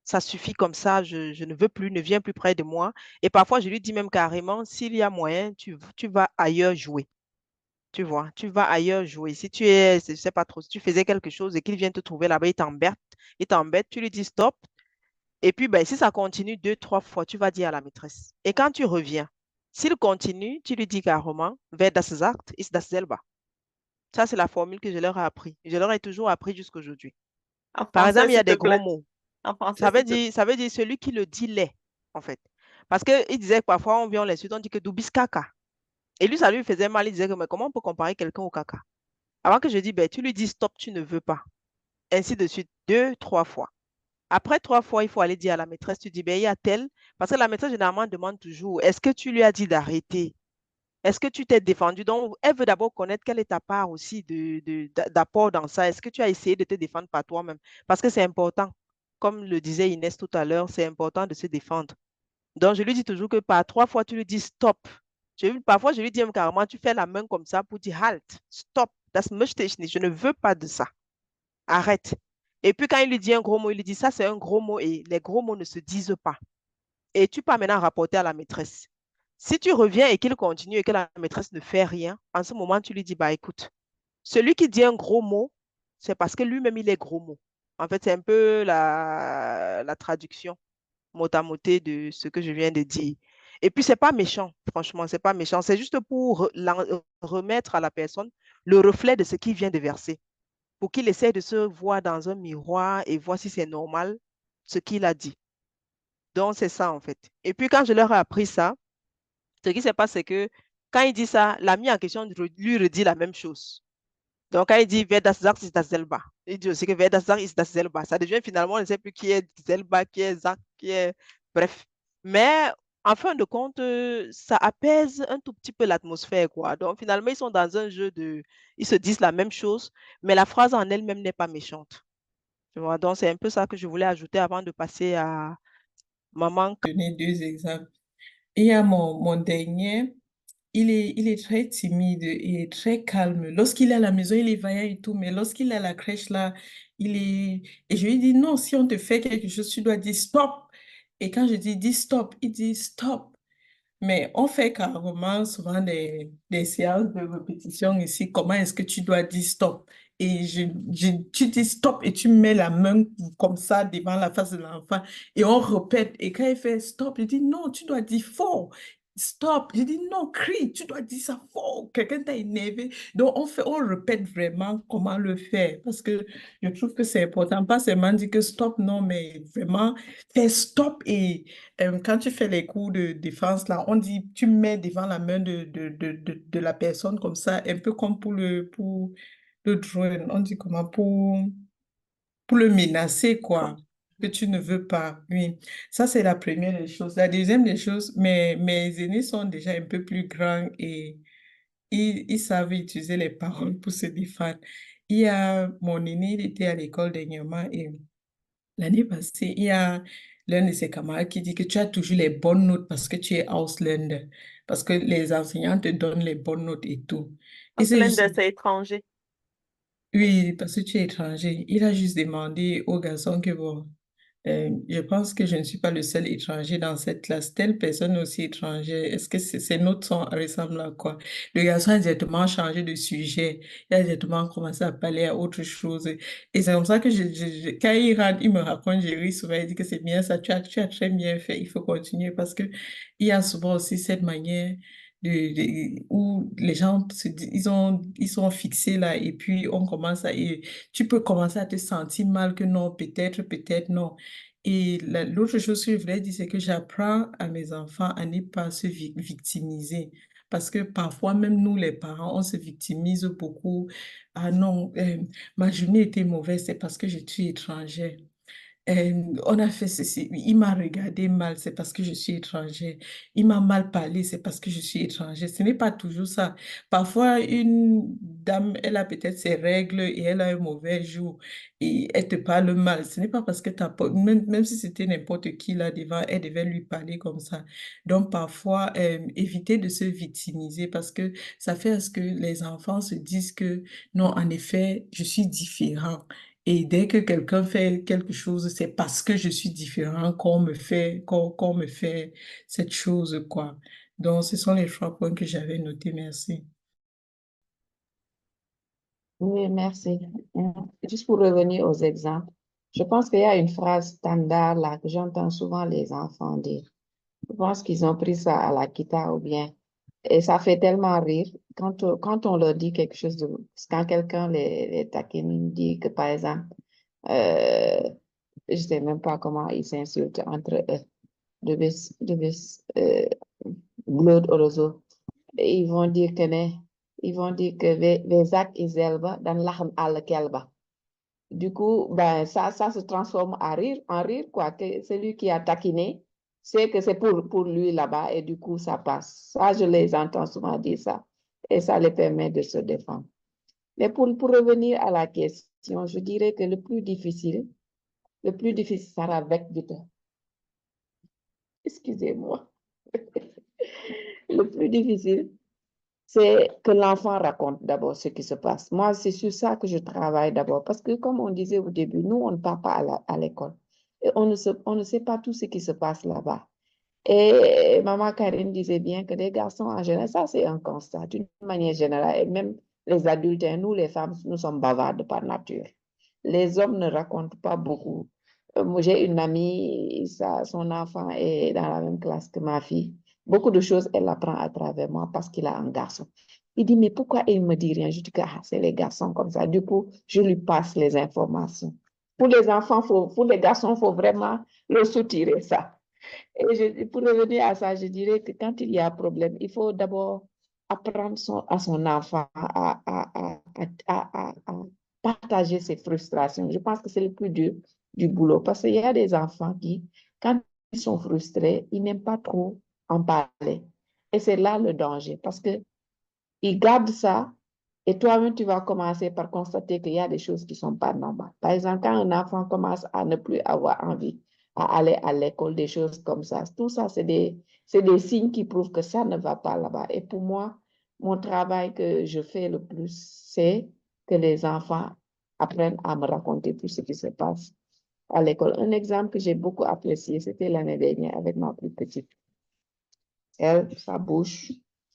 ça suffit comme ça, je ne veux plus, ne viens plus près de moi. Et parfois, je lui dis même carrément, s'il y a moyen, tu vas ailleurs jouer. Tu vois, tu vas ailleurs jouer. Si tu es, je sais pas trop, si tu faisais quelque chose et qu'il vient te trouver là-bas, il t'embête, tu lui dis stop. Et puis, ben, si ça continue 2, 3 fois, tu vas dire à la maîtresse. Et quand tu reviens, s'il continue, tu lui dis carrément, wer das sagt, ist das selber. Ça, c'est la formule que je leur ai appris. Je leur ai toujours appris jusqu'aujourd'hui. En Par français, exemple, il y a s'il te des gros plaît. mots. En français, s'il te plaît. Ça veut dire celui qui le dit l'est, en fait. Parce qu'il disait que parfois, on vient, on l'insulte, on dit que doubis caca. Et lui, ça lui faisait mal. Il disait que, mais comment on peut comparer quelqu'un au caca? Avant que je dise, ben, tu lui dis stop, tu ne veux pas. Ainsi de suite, 2, 3 fois. Après 3 fois, il faut aller dire à la maîtresse, tu dis, ben, il y a tel. Parce que la maîtresse, généralement, demande toujours, est-ce que tu lui as dit d'arrêter? Est-ce que tu t'es défendu? Donc, elle veut d'abord connaître quelle est ta part aussi d'apport dans ça. Est-ce que tu as essayé de te défendre par toi-même? Parce que c'est important. Comme le disait Inès tout à l'heure, c'est important de se défendre. Donc, je lui dis toujours que par 3 fois, tu lui dis stop. Parfois, je lui dis même carrément, tu fais la main comme ça pour dire halt, stop, das möchte ich nicht. Je ne veux pas de ça. Arrête. Et puis, quand il lui dit un gros mot, il lui dit ça, c'est un gros mot et les gros mots ne se disent pas. Et tu peux maintenant rapporter à la maîtresse. Si tu reviens et qu'il continue et que la maîtresse ne fait rien, en ce moment, tu lui dis, bah écoute, celui qui dit un gros mot, c'est parce que lui-même, il est gros mot. En fait, c'est un peu la traduction mot à mot de ce que je viens de dire. Et puis, c'est pas méchant, franchement, c'est pas méchant. C'est juste pour remettre à la personne le reflet de ce qu'il vient de verser, pour qu'il essaie de se voir dans un miroir et voir si c'est normal ce qu'il a dit. Donc, c'est ça, en fait. Et puis, quand je leur ai appris ça, ce qui se passe, c'est que quand il dit ça, l'ami en question lui redit la même chose. Donc, quand il dit wer das sagt, ist das selber. Il dit aussi que wer das sagt, ist das selber. Ça devient finalement, on ne sait plus qui est selber, qui est Zach, qui est. Bref. Mais en fin de compte, ça apaise un tout petit peu l'atmosphère, quoi. Donc, finalement, ils sont dans un jeu de. Ils se disent la même chose, mais la phrase en elle-même n'est pas méchante. Tu vois? Donc, c'est un peu ça que je voulais ajouter avant de passer à maman. Donner 2 exemples. Il y a mon dernier, il est très timide, il est très calme. Lorsqu'il est à la maison, il est vaillant et tout, mais lorsqu'il est à la crèche, là, il est... Et je lui dis, non, si on te fait quelque chose, tu dois dire stop. Et quand je dis stop, il dit stop. Mais on fait carrément souvent des séances de répétition ici. Comment est-ce que tu dois dire stop? Et tu dis stop et tu mets la main comme ça devant la face de l'enfant et on répète. Et quand il fait stop, il dit non, tu dois dire fort. stop. J'ai dit, non, crie, tu dois dire ça fort. Quelqu'un t'a énervé. Donc, on répète vraiment comment le faire parce que je trouve que c'est important. Pas seulement dire que stop, non, mais vraiment faire stop. Et quand tu fais les cours de défense, là, on dit, tu mets devant la main de la personne comme ça, un peu comme pour le drone. On dit comment? Pour le menacer, quoi, que tu ne veux pas. Oui, ça, c'est la première des choses. La deuxième des choses, mes aînés sont déjà un peu plus grands et ils savent utiliser les paroles pour se défendre. Il y a mon aîné, il était à l'école dernièrement et l'année passée, il y a l'un de ses camarades qui dit que tu as toujours les bonnes notes parce que tu es Ausländer, parce que les enseignants te donnent les bonnes notes et tout. Et c'est juste Auckland, c'est étranger. oui, parce que tu es étranger. Il a juste demandé au garçon que, bon, je pense que je ne suis pas le seul étranger dans cette classe. Telle personne aussi étrangère. Est-ce que ces notes ressemblent à quoi? Le garçon a directement changé de sujet. Il a directement commencé à parler à autre chose. Et c'est comme ça que quand il rentre, il me raconte, j'ai ri souvent, il dit que c'est bien ça, tu as très bien fait, il faut continuer parce que il y a souvent aussi cette manière où les gens ils sont fixés là et puis on commence et tu peux commencer à te sentir mal que non, peut-être non. Et l'autre chose que je voulais dire, c'est que j'apprends à mes enfants à ne pas se victimiser. Parce que parfois, même nous, les parents, on se victimise beaucoup. Ah non, ma journée était mauvaise, c'est parce que je suis étrangère. On a fait ceci. Il m'a regardé mal, c'est parce que je suis étrangère. Il m'a mal parlé, c'est parce que je suis étrangère. Ce n'est pas toujours ça. Parfois, une dame, elle a peut-être ses règles et elle a un mauvais jour et elle te parle mal. Ce n'est pas parce que t'as pas, même si c'était n'importe qui là devant, elle devait lui parler comme ça. Donc, parfois, éviter de se victimiser parce que ça fait à ce que les enfants se disent que non, en effet, je suis différent. Et dès que quelqu'un fait quelque chose, c'est parce que je suis différent qu'on me fait cette chose, quoi. Donc, ce sont les 3 points que j'avais notés. Merci. Oui, merci. Juste pour revenir aux exemples, je pense qu'il y a une phrase standard là que j'entends souvent les enfants dire. Je pense qu'ils ont pris ça à la kita ou bien. Et ça fait tellement rire quand on leur dit quelque chose de. Quand quelqu'un les taquine, dit que par exemple, euh, je ne sais même pas comment ils s'insultent entre eux. Du bist blöd oder so. Et ils vont dire que we zak is zelba, dan lachen alle kelba. Du coup, ben, ça se transforme en rire, quoi. Que celui qui a taquiné, c'est que c'est pour lui là-bas et du coup, ça passe. Ça, je les entends souvent dire ça et ça les permet de se défendre. Mais pour revenir à la question, je dirais que le plus difficile sera avec vite. Excusez-moi. Le plus difficile, c'est que l'enfant raconte d'abord ce qui se passe. Moi, c'est sur ça que je travaille d'abord. Parce que, comme on disait au début, nous, on ne part pas à l'école. Et on ne sait pas tout ce qui se passe là-bas. Et maman Karine disait bien que les garçons, en général, ça, c'est un constat d'une manière générale. Et même les adultes, hein, nous, les femmes, nous sommes bavardes par nature. Les hommes ne racontent pas beaucoup. Moi, j'ai une amie, son enfant est dans la même classe que ma fille. Beaucoup de choses, elle apprend à travers moi parce qu'il a un garçon. Il dit, mais pourquoi il ne me dit rien? Je dis que c'est les garçons comme ça. Du coup, je lui passe les informations. Pour les enfants, pour les garçons, il faut vraiment leur soutirer ça. Et pour revenir à ça, je dirais que quand il y a un problème, il faut d'abord apprendre à son enfant à partager ses frustrations. Je pense que c'est le plus dur du boulot parce qu'il y a des enfants qui, quand ils sont frustrés, ils n'aiment pas trop en parler. Et c'est là le danger parce qu'ils gardent ça et toi-même, tu vas commencer par constater qu'il y a des choses qui ne sont pas normales. Par exemple, quand un enfant commence à ne plus avoir envie à aller à l'école, des choses comme ça, tout ça, c'est des signes qui prouvent que ça ne va pas là-bas. Et pour moi, mon travail que je fais le plus, c'est que les enfants apprennent à me raconter tout ce qui se passe à l'école. Un exemple que j'ai beaucoup apprécié, c'était l'année dernière avec ma plus petite. Elle, sa bouche,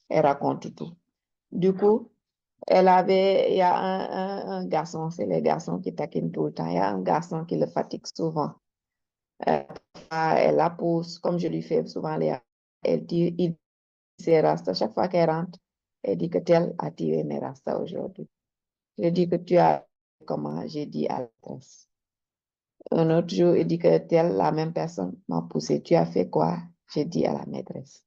elle raconte tout. Du coup, il y a un garçon, c'est les garçons qui taquinent tout le temps. Il y a un garçon qui le fatigue souvent. Elle la pousse, comme je lui fais souvent, elle dit, ses rastas. Chaque fois qu'elle rentre, elle dit que tel a tiré mes rastas aujourd'hui. Je dis que tu as comment? J'ai dit à la maîtresse. Un autre jour, il dit que telle, la même personne m'a poussé. Tu as fait quoi? J'ai dit à la maîtresse.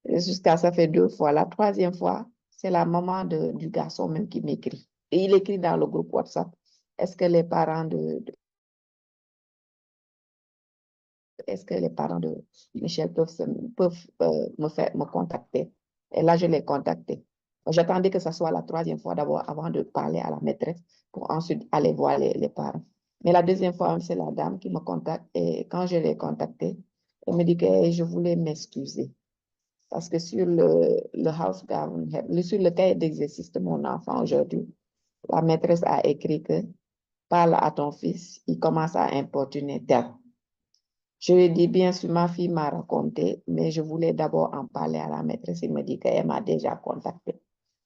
Et jusqu'à ça fait 2 fois. La troisième fois, c'est la maman du garçon même qui m'écrit. Et il écrit dans le groupe WhatsApp. Est-ce que les parents est-ce que les parents de Michel peuvent me contacter? Et là, je l'ai contacté. J'attendais que ce soit la troisième fois d'abord avant de parler à la maîtresse pour ensuite aller voir les parents. Mais la deuxième fois, c'est la dame qui me contacte et quand je l'ai contactée, elle me dit que je voulais m'excuser parce que sur le house government, sur le cahier d'exercice de mon enfant aujourd'hui, la maîtresse a écrit que parle à ton fils, il commence à importuner tel. Je lui ai dit, bien sûr, ma fille m'a raconté, mais je voulais d'abord en parler à la maîtresse. Il me dit qu'elle m'a déjà contacté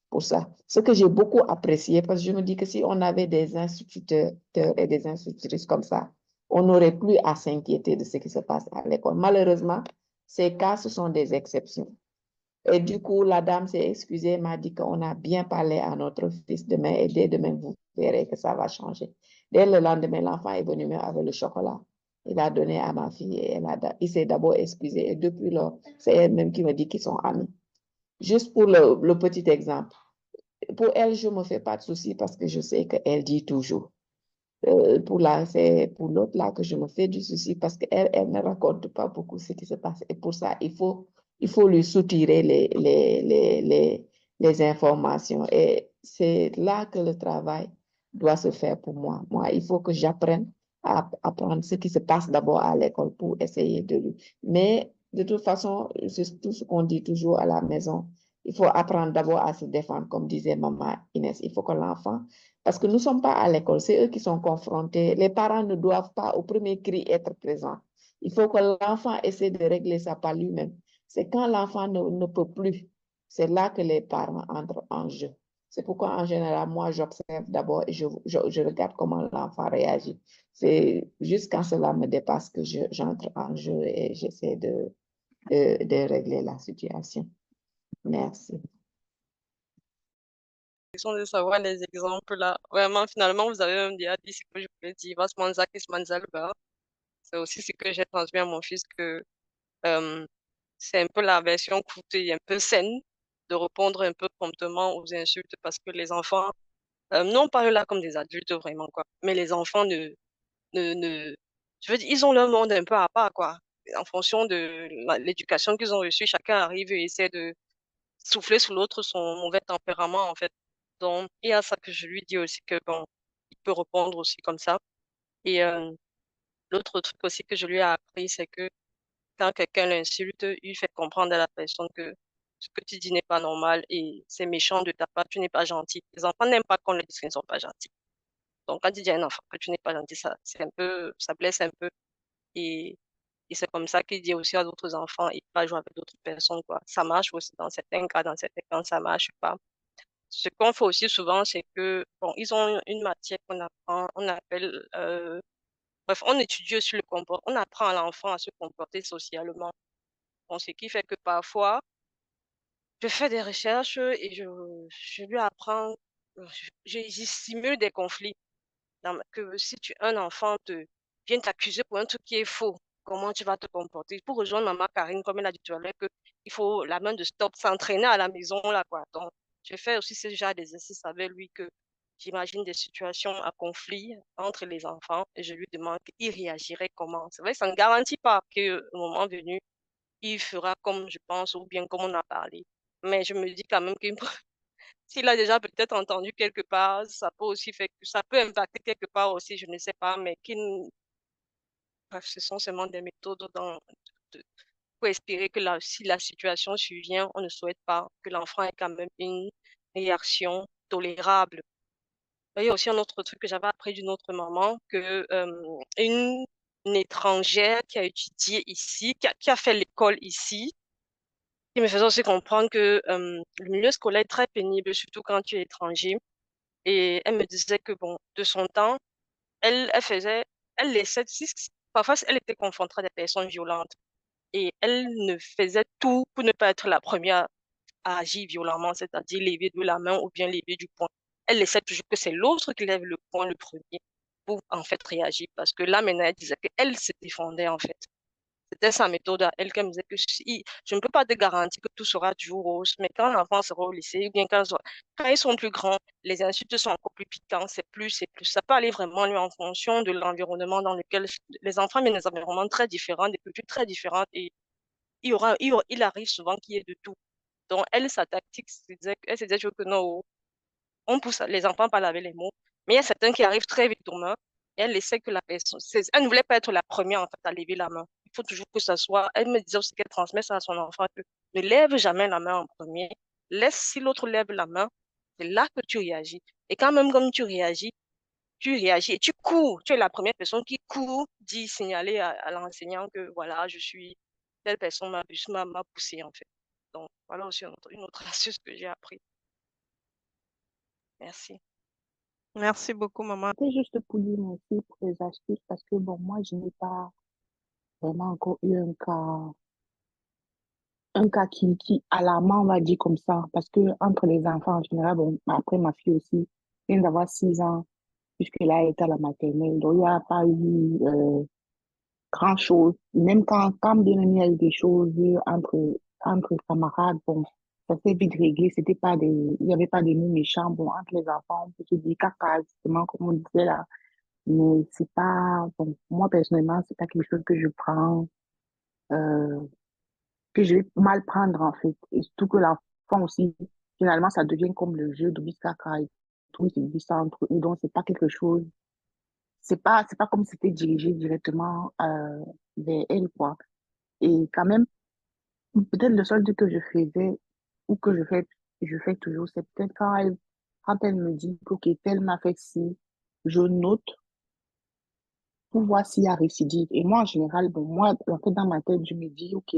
pour ça. Ce que j'ai beaucoup apprécié, parce que je me dis que si on avait des instituteurs et des institutrices comme ça, on n'aurait plus à s'inquiéter de ce qui se passe à l'école. Malheureusement, ces cas, ce sont des exceptions. Et du coup, la dame s'est excusée, m'a dit qu'on a bien parlé à notre fils demain et dès demain, vous verrez que ça va changer. Dès le lendemain, l'enfant est venu avec le chocolat. Il a donné à ma fille et il s'est d'abord excusé. Et depuis lors, c'est elle-même qui me dit qu'ils sont amis. Juste pour le petit exemple. Pour elle, je ne me fais pas de soucis parce que je sais qu'elle dit toujours. C'est pour l'autre là que je me fais du souci parce qu'elle elle ne raconte pas beaucoup ce qui se passe. Et pour ça, il faut lui soutirer les informations. Et c'est là que le travail doit se faire pour moi. Moi, il faut que j'apprenne à apprendre ce qui se passe d'abord à l'école pour essayer de lui. Mais de toute façon, c'est tout ce qu'on dit toujours à la maison. Il faut apprendre d'abord à se défendre, comme disait maman Inès. Il faut que l'enfant parce que nous ne sommes pas à l'école, c'est eux qui sont confrontés. Les parents ne doivent pas au premier cri être présents. Il faut que l'enfant essaie de régler ça par lui-même. C'est quand l'enfant ne peut plus, c'est là que les parents entrent en jeu. C'est pourquoi en général, moi, j'observe d'abord et je regarde comment l'enfant réagit. C'est juste quand cela me dépasse que j'entre en jeu et j'essaie de régler la situation. Merci. De savoir les exemples là. Vraiment, finalement, vous avez même déjà dit ce que je voulais dire. Vas manza kis manzalba. C'est aussi ce que j'ai transmis à mon fils que c'est un peu la version courte et un peu saine de répondre un peu promptement aux insultes parce que les enfants non pas là comme des adultes vraiment quoi, mais les enfants ne je veux dire, ils ont leur monde un peu à part quoi. En fonction de l'éducation qu'ils ont reçue, chacun arrive et essaie de souffler sur l'autre son mauvais tempérament, en fait. Donc, il y a ça que je lui dis aussi que, bon, il peut répondre aussi comme ça. Et l'autre truc aussi que je lui ai appris, c'est que quand quelqu'un l'insulte, il fait comprendre à la personne que ce que tu dis n'est pas normal et c'est méchant de ta part, tu n'es pas gentil. Les enfants n'aiment pas qu'on leur dise qu'ils ne sont pas gentils. Donc, quand tu dis à un enfant que tu n'es pas gentil, ça, c'est un peu, ça blesse un peu. Et, et c'est comme ça qu'il dit aussi à d'autres enfants, et pas jouer avec d'autres personnes, quoi. Ça marche aussi dans certains cas, ça marche pas. Ce qu'on fait aussi souvent, c'est que, bon, ils ont une matière qu'on apprend, on appelle, bref, on étudie sur le comportement, on apprend à l'enfant à se comporter socialement. Bon, ce qui fait que parfois, je fais des recherches et je lui apprends, je simule des conflits. Que si un enfant vient t'accuser pour un truc qui est faux, comment tu vas te comporter? Pour rejoindre maman Karine, comme elle a dit tout à l'heure, qu'il faut la main de stop s'entraîner à la maison, là, quoi. Donc, je fais aussi ce genre d'exercice avec lui que j'imagine des situations à conflit entre les enfants et je lui demande qu'il réagirait comment. C'est vrai, ça ne garantit pas qu'au moment venu, il fera comme je pense ou bien comme on a parlé. Mais je me dis quand même qu'il s'il a déjà peut-être entendu quelque part, ça peut aussi faire que ça peut impacter quelque part aussi, je ne sais pas, mais bref, ce sont seulement des méthodes de- pour espérer que si la situation survient, on ne souhaite pas que l'enfant ait quand même une réaction tolérable. Il y a aussi un autre truc que j'avais appris d'une autre maman, que une étrangère qui a étudié ici, qui a fait l'école ici, qui me faisait aussi comprendre que le milieu scolaire est très pénible, surtout quand tu es étranger. Et elle me disait que, bon, de son temps, elle faisait, elle laissait, parfois elle était confrontée à des personnes violentes. et elle ne faisait tout pour ne pas être la première à agir violemment, c'est-à-dire lever de la main ou bien lever du poing. Elle laissait toujours que c'est l'autre qui lève le poing le premier pour en fait réagir parce que là maintenant elle disait qu'elle se défendait en fait. C'était sa méthode à elle, qu'elle me disait que je ne peux pas te garantir que tout sera toujours rose, mais quand l'enfant sera au lycée, ou bien quand ils sont plus grands, les insultes sont encore plus piquantes, c'est plus. Ça peut aller vraiment lui en fonction de l'environnement dans lequel les enfants viennent des environnements très différents, des cultures très différentes, et il arrive souvent qu'il y ait de tout. Donc, elle, sa tactique, elle se disait toujours que non, on pousse les enfants par laver les mots, mais il y a certains qui arrivent très vite aux mains et elle essaie que la personne. Elle ne voulait pas être la première en fait à lever la main. Il faut toujours que ça soit. Elle me disait aussi qu'elle transmet ça à son enfant que ne lève jamais la main en premier. Laisse si l'autre lève la main, c'est là que tu réagis. Et quand même comme tu réagis et tu cours. Tu es la première personne qui court, dit signaler à l'enseignant que voilà, je suis telle personne m'a poussé en fait. Donc voilà aussi une autre astuce que j'ai appris. Merci. Merci beaucoup, maman. C'est juste pour dire merci pour les astuces parce que bon, moi, je n'ai pas vraiment encore eu un cas qui alarmant, on va dire comme ça. Parce que entre les enfants en général, bon, après ma fille aussi vient d'avoir 6 ans, puisqu'elle a été à la maternelle. Donc, il n'y a pas eu grand-chose. Même quand bien même il y a eu des choses entre camarades, bon, ça s'est vite réglé. C'était pas il n'y avait pas des mots méchants. Bon, entre les enfants, on peut se dire caca, justement, comme on disait là. Mais c'est pas, bon, moi personnellement, c'est pas quelque chose que je prends, euh, que je vais mal prendre en fait. Et surtout que l'enfant aussi, finalement, ça devient comme le jeu de Biscaka et tout, ils se disent ça entre eux. Donc, c'est pas quelque chose, c'est pas comme si c'était dirigé directement vers elle, quoi. Et quand même, peut-être le seul truc que je faisais ou que je fais toujours, c'est peut-être quand elle me dit, OK, tel m'a fait ci, je note pour voir s'il y a récidive. Et moi, en général, bon, moi, en fait, dans ma tête, je me dis, OK,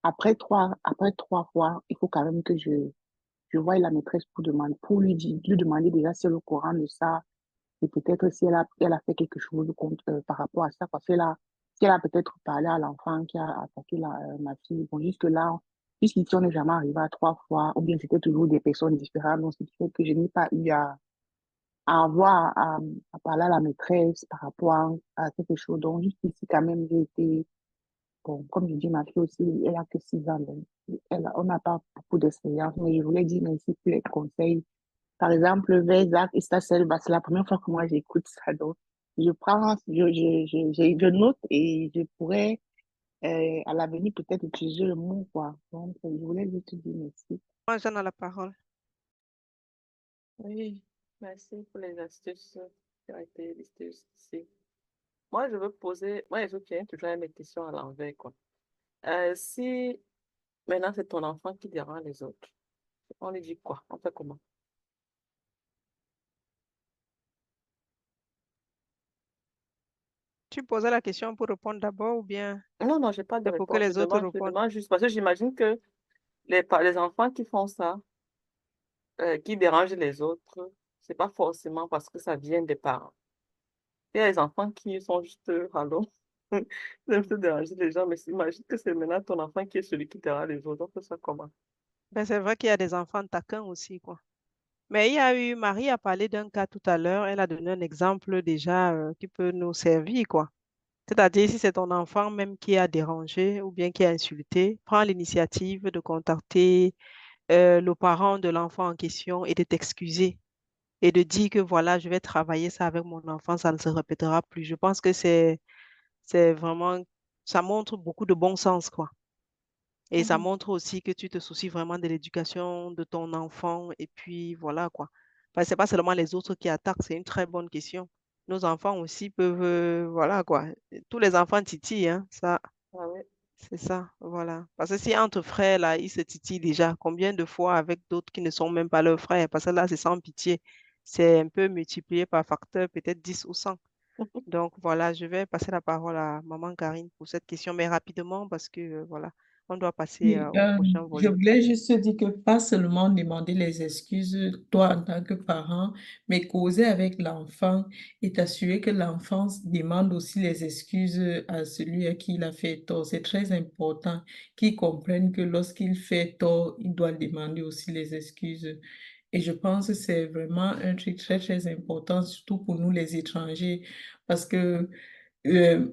après trois fois, il faut quand même que je voie la maîtresse pour lui demander déjà si elle est au courant de ça. Et peut-être si elle a fait quelque chose par rapport à ça, parce que là, si elle a peut-être parlé à l'enfant qui a attaqué ma fille, bon, jusque-là, jusqu'ici, on n'est jamais arrivé à 3 fois, ou bien c'était toujours des personnes différentes. Donc, ce qui fait que je n'ai pas eu à avoir à parler à la maîtresse par rapport à quelque chose. Donc, jusqu'ici, quand même, j'ai été, bon, comme je dis, ma fille aussi, elle a que 6 ans. Donc, on n'a pas beaucoup d'expérience, mais je voulais dire merci pour les conseils. Par exemple, Vezac et Stacel, bah, c'est la première fois que moi j'écoute ça. Donc, je prends, je note et je pourrais à l'avenir peut-être utiliser le mot, quoi. Donc, je voulais juste te dire merci. Moi, j'en ai la parole. Oui, merci pour les astuces qui ont été listées ici. Moi, je viens toujours à mes questions à l'envers, quoi. Si maintenant c'est ton enfant qui dérange les autres, on lui dit quoi? On fait comment? Tu posais la question pour répondre d'abord ou bien Non, non, j'ai pas de c'est pour que réponse. les autres Je répondent? demande juste parce que j'imagine que les enfants qui font ça, qui dérangent les autres, c'est pas forcément parce que ça vient des parents. Il y a des enfants qui sont juste, allô, ils aiment se déranger les gens, mais imagine que c'est maintenant ton enfant qui est celui qui dérange les autres. On fait ça comment? Ben, c'est vrai qu'il y a des enfants taquins aussi, quoi. Mais Marie a parlé d'un cas tout à l'heure, elle a donné un exemple déjà qui peut nous servir, quoi. C'est-à-dire, si c'est ton enfant même qui a dérangé ou bien qui a insulté, prends l'initiative de contacter le parent de l'enfant en question et de t'excuser et de dire que voilà, je vais travailler ça avec mon enfant, ça ne se répétera plus. Je pense que c'est vraiment, ça montre beaucoup de bon sens, quoi. Et ça Mhm. montre aussi que tu te soucies vraiment de l'éducation de ton enfant. Et puis voilà quoi. Parce que c'est pas seulement les autres qui attaquent, c'est une très bonne question. Nos enfants aussi peuvent, voilà quoi. Tous les enfants titillent, hein, ça, Ah oui. c'est ça, voilà. Parce que si entre frères, là, ils se titillent déjà, combien de fois avec d'autres qui ne sont même pas leurs frères? Parce que là, c'est sans pitié. C'est un peu multiplié par facteur, peut-être 10 ou 100. Donc voilà, je vais passer la parole à maman Karine pour cette question, mais rapidement parce que voilà, On doit passer Oui, au prochain je volet. voulais juste dire que pas seulement demander les excuses, toi en tant que parent, mais causer avec l'enfant et t'assurer que l'enfant demande aussi les excuses à celui à qui il a fait tort. C'est très important qu'il comprenne que lorsqu'il fait tort, il doit demander aussi les excuses. Et je pense que c'est vraiment un truc très, très important, surtout pour nous les étrangers, parce que